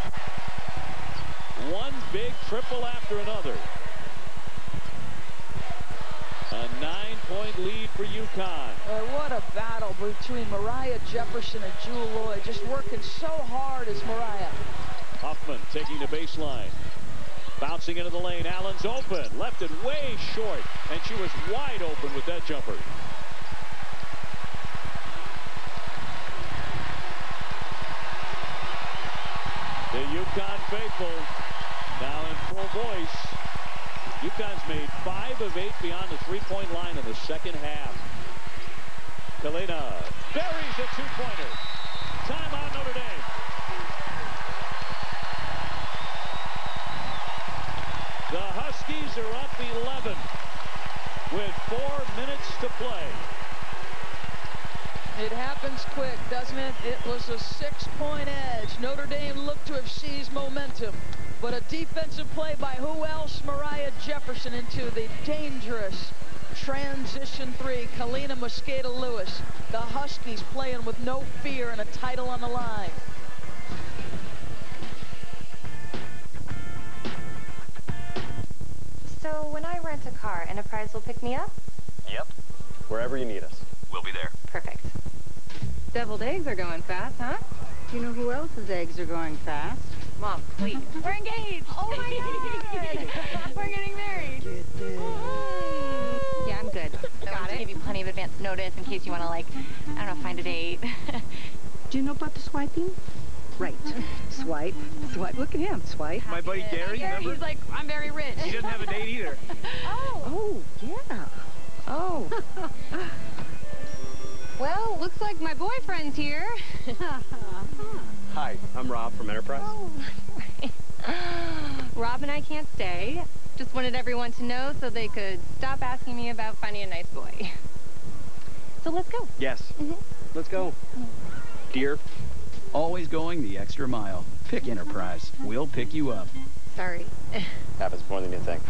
One big triple after another. A 9-point lead for UConn. What a battle between Mariah Jefferson and Jewel Lloyd. Just working so hard as Mariah. Huffman taking the baseline. Bouncing into the lane. Allen's open. Left it way short. And she was wide open with that jumper. The UConn faithful now in full voice. UConn's made 5 of 8 beyond the three-point line in the second half. Kalina buries a two-pointer. Timeout Notre Dame. The Huskies are up 11 with 4 minutes to play. It happens quick, doesn't it? It was a 6-point edge. Notre Dame looked to have seized momentum. But a defensive play by who else? Mariah Jefferson into the dangerous transition three. Kalina Mosqueda-Lewis. The Huskies playing with no fear and a title on the line. So when I rent a car, Enterprise will pick me up? Yep. Wherever you need us. We'll be there. Perfect. Deviled eggs are going fast, huh? You know who else's eggs are going fast? Mom, please. We're engaged. Oh my God. We're getting married. Yeah, I'm good. I want to give you plenty of advance notice in case you want to, like, I don't know, find a date. Do you know about the swiping? Right. Swipe. Swipe. Look at him. Swipe. My buddy Gary, remember? He's like, I'm very rich. He doesn't have a date either. Oh, yeah. Oh. Well, looks like my boyfriend's here. Hi, I'm Rob from Enterprise. Oh, Rob and I can't stay. Just wanted everyone to know so they could stop asking me about finding a nice boy. So let's go. Yes. Let's go. Dear. Always going the extra mile. Pick Enterprise. We'll pick you up. Sorry. Happens more than you think.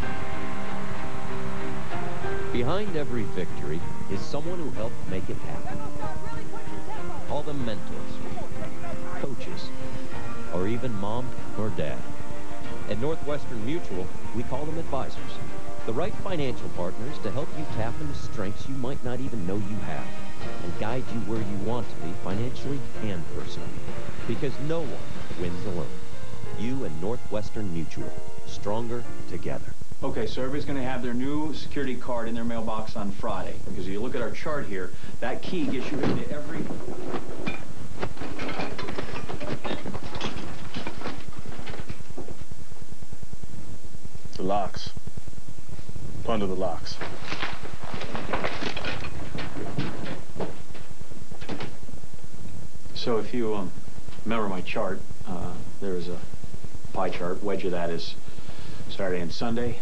Behind every victory is someone who helped make it happen. Call them mentors, coaches, or even mom or dad. At Northwestern Mutual, we call them advisors. The right financial partners to help you tap into strengths you might not even know you have and guide you where you want to be financially and personally. Because no one wins alone. You and Northwestern Mutual, stronger together. Okay, so everybody's going to have their new security card in their mailbox on Friday. Because if you look at our chart here, that key gets you into every... The locks. Under the locks. So if you remember my chart, there's a pie chart. Wedge of that is Saturday and Sunday.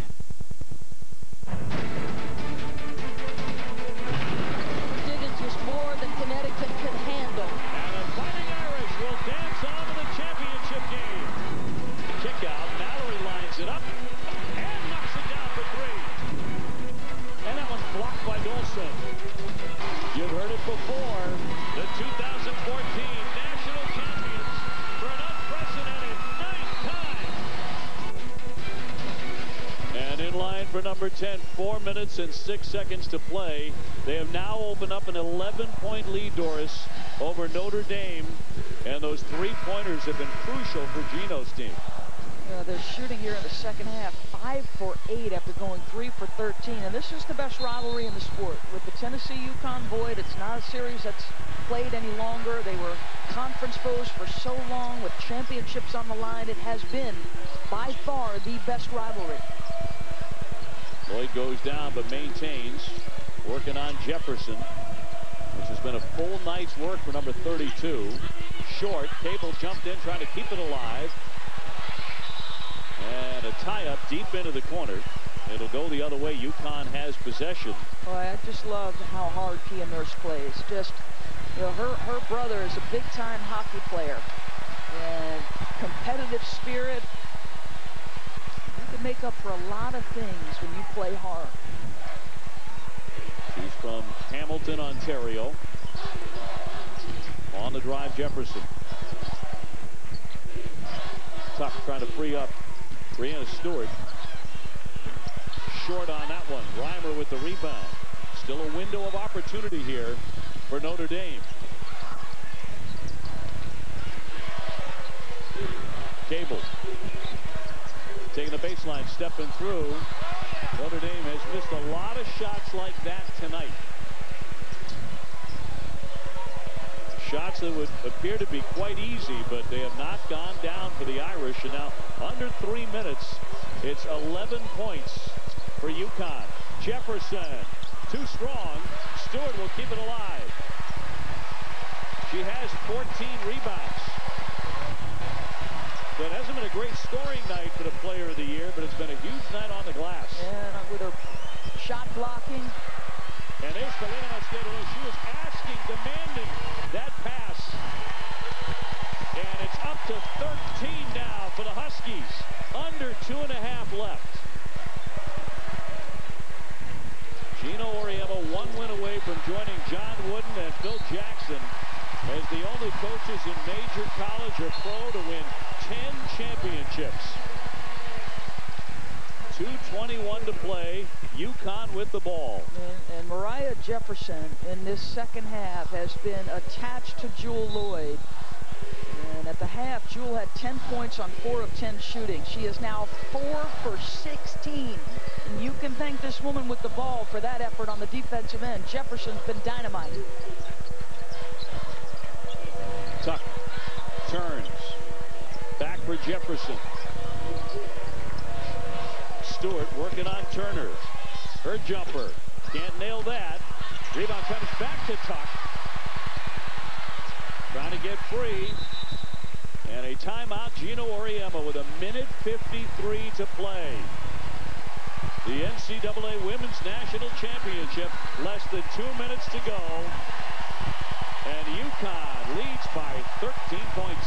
Diggins was more than Connecticut could handle. And the Fighting Irish will dance on to the championship game. Kick out. Mallory lines it up and knocks it down for 3. And that one's blocked by Dolson. You've heard it before. The 2014 national champions for an unprecedented 9th time. And in line for number 10, 4 minutes and 6 seconds to play. They have now opened up an 11-point lead, Doris, over Notre Dame. And those 3-pointers have been crucial for Gino's team. They're shooting here in the second half, 5 for 8 after going 3 for 13. And this is the best rivalry in the sport. With the Tennessee-UConn void, it's not a series that's played any longer. They were conference foes for so long with championships on the line. It has been, by far, the best rivalry. Lloyd goes down but maintains, working on Jefferson, which has been a full night's work for number 32. Short, Cable jumped in trying to keep it alive. And a tie-up deep into the corner. It'll go the other way. UConn has possession. Boy, I just love how hard Kia Nurse plays. Just, you know, her brother is a big-time hockey player. And competitive spirit. You can make up for a lot of things when you play hard. She's from Hamilton, Ontario. On the drive, Jefferson. Tuck trying to free up Brianna Stewart. Short on that one. Reimer with the rebound. Still a window of opportunity here for Notre Dame. Cable taking the baseline, stepping through. Notre Dame has missed a lot of shots like that tonight. Shots that would appear to be quite easy, but they have not gone down for the Irish. And now, under 3 minutes, it's 11 points for UConn. Jefferson, too strong. Stewart will keep it alive. She has 14 rebounds. So it hasn't been a great scoring night for the player of the year, but it's been a huge night on the glass. And with her shot blocking. And there's Kalina Mosqueda. She was asking, demanding that pass. And it's up to 13 now for the Huskies. Under 2.5 left. Gino Auriemma 1 win away from joining John Wooden and Phil Jackson as the only coaches in major college or pro to win 10 championships. 2:21 to play. UConn with the ball. And Mariah Jefferson in this second half has been attached to Jewel Lloyd. And at the half, Jewel had 10 points on 4 of 10 shooting. She is now 4 for 16. And you can thank this woman with the ball for that effort on the defensive end. Jefferson's been dynamite. Tuck turns. Back for Jefferson. Stewart working on Turner. Her jumper. Can't nail that. Rebound comes back to Tuck. Trying to get free. And a timeout. Gino Auriemma with 1:53 to play. The NCAA Women's National Championship. Less than 2 minutes to go. And UConn leads by 13 points.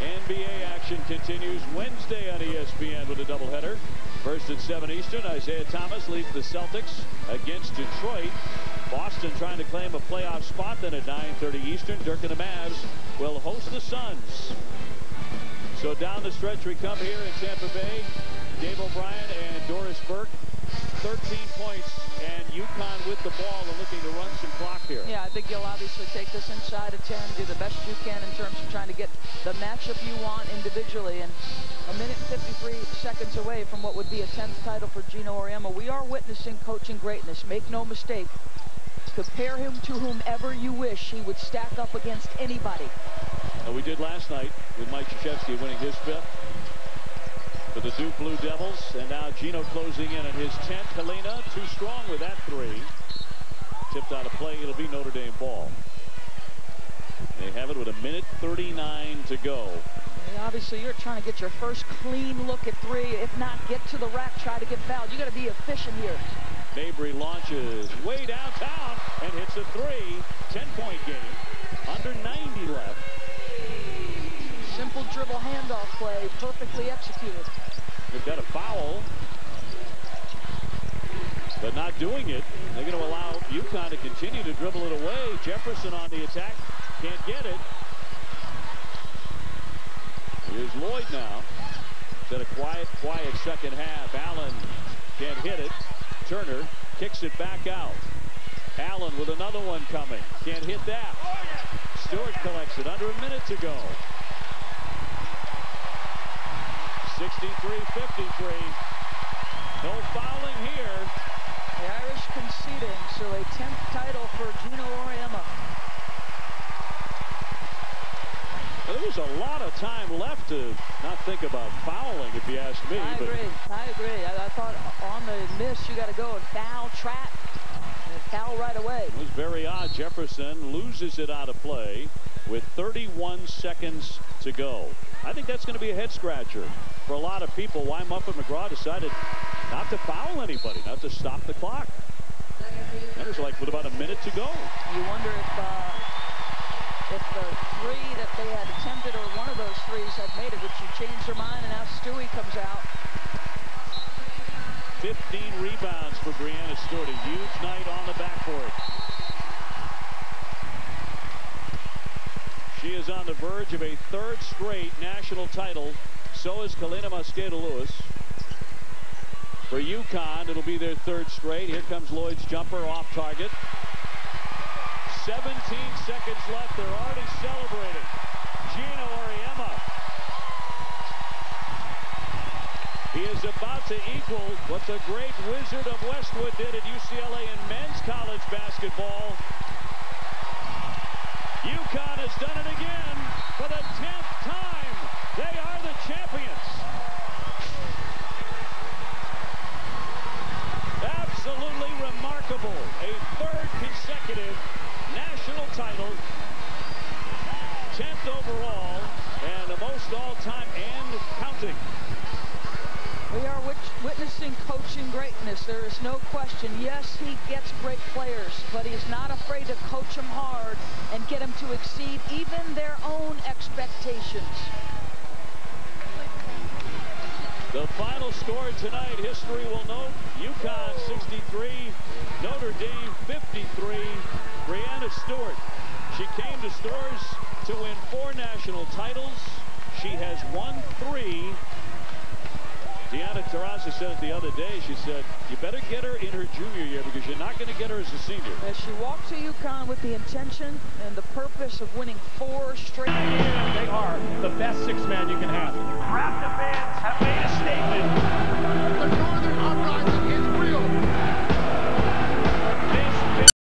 NBA action continues Wednesday on ESPN with a doubleheader. First at 7 Eastern, Isaiah Thomas leads the Celtics against Detroit. Boston trying to claim a playoff spot. Then at 9:30 Eastern, Dirk and the Mavs will host the Suns. So down the stretch we come here in Tampa Bay. Dave O'Brien and Doris Burke. 13 points, and UConn with the ball and looking to run some clock here. Yeah, I think you'll obviously take this inside of 10, do the best you can in terms of trying to get the matchup you want individually. And 1:53 seconds away from what would be a 10th title for Gino Auriemma. We are witnessing coaching greatness. Make no mistake. Compare him to whomever you wish. He would stack up against anybody. And we did last night with Mike Krzyzewski winning his 5th. For the Duke Blue Devils, and now Gino closing in on his 10th. Helena too strong with that 3. Tipped out of play. It'll be Notre Dame ball. They have it with 1:39 to go. Yeah, obviously, you're trying to get your first clean look at 3. If not, get to the rack, try to get fouled. You got to be efficient here. Mabry launches way downtown and hits a 3. 10-point game. Under 90 left. Simple dribble handoff play, perfectly executed. They've got a foul, but not doing it. They're going to allow UConn to continue to dribble it away. Jefferson on the attack, can't get it. Here's Lloyd now. It's at a quiet second half. Allen can't hit it. Turner kicks it back out. Allen with another one coming. Can't hit that. Stewart collects it. Under a minute to go. 63-53. No fouling here. The Irish conceding, so a 10th title for Gino Auriemma. There was a lot of time left to not think about fouling, if you ask me. I agree. I thought on the miss, you got to go and foul, trap, and foul right away. It was very odd. Jefferson loses it out of play with 31 seconds to go. I think that's going to be a head-scratcher for a lot of people. Why Muffet McGraw decided not to foul anybody, not to stop the clock. That was like with about a minute to go. You wonder if the 3 that they had attempted or one of those 3s had made it. Would she change her mind? And now Stewie comes out. 15 rebounds for Brianna Stewart. A huge night on the backboard. She is on the verge of a third straight national title. So is Kalina Mosqueda-Lewis. For UConn, it'll be their third straight. Here comes Lloyd's jumper off target. 17 seconds left. They're already celebrating. Gino Auriemma. He is about to equal what the great Wizard of Westwood did at UCLA in men's college basketball. UConn has done it again for the 10th time. They are the champions. Absolutely remarkable. A third consecutive national title. 10th overall and the most all-time and counting. We are witnessing coaching greatness. There is no question. Yes, he gets great players, but he's not afraid to coach them hard and get them to exceed even their own expectations. The final score tonight, history will note, UConn 63, Notre Dame 53. Breanna Stewart, she came to Stores to win 4 national titles. She has won 3. Deanna Taurasi said it the other day. She said, you better get her in her junior year because you're not going to get her as a senior. As she walked to UConn with the intention and the purpose of winning 4 straight. They are the best 6-man you can have. Raptor fans have made a statement.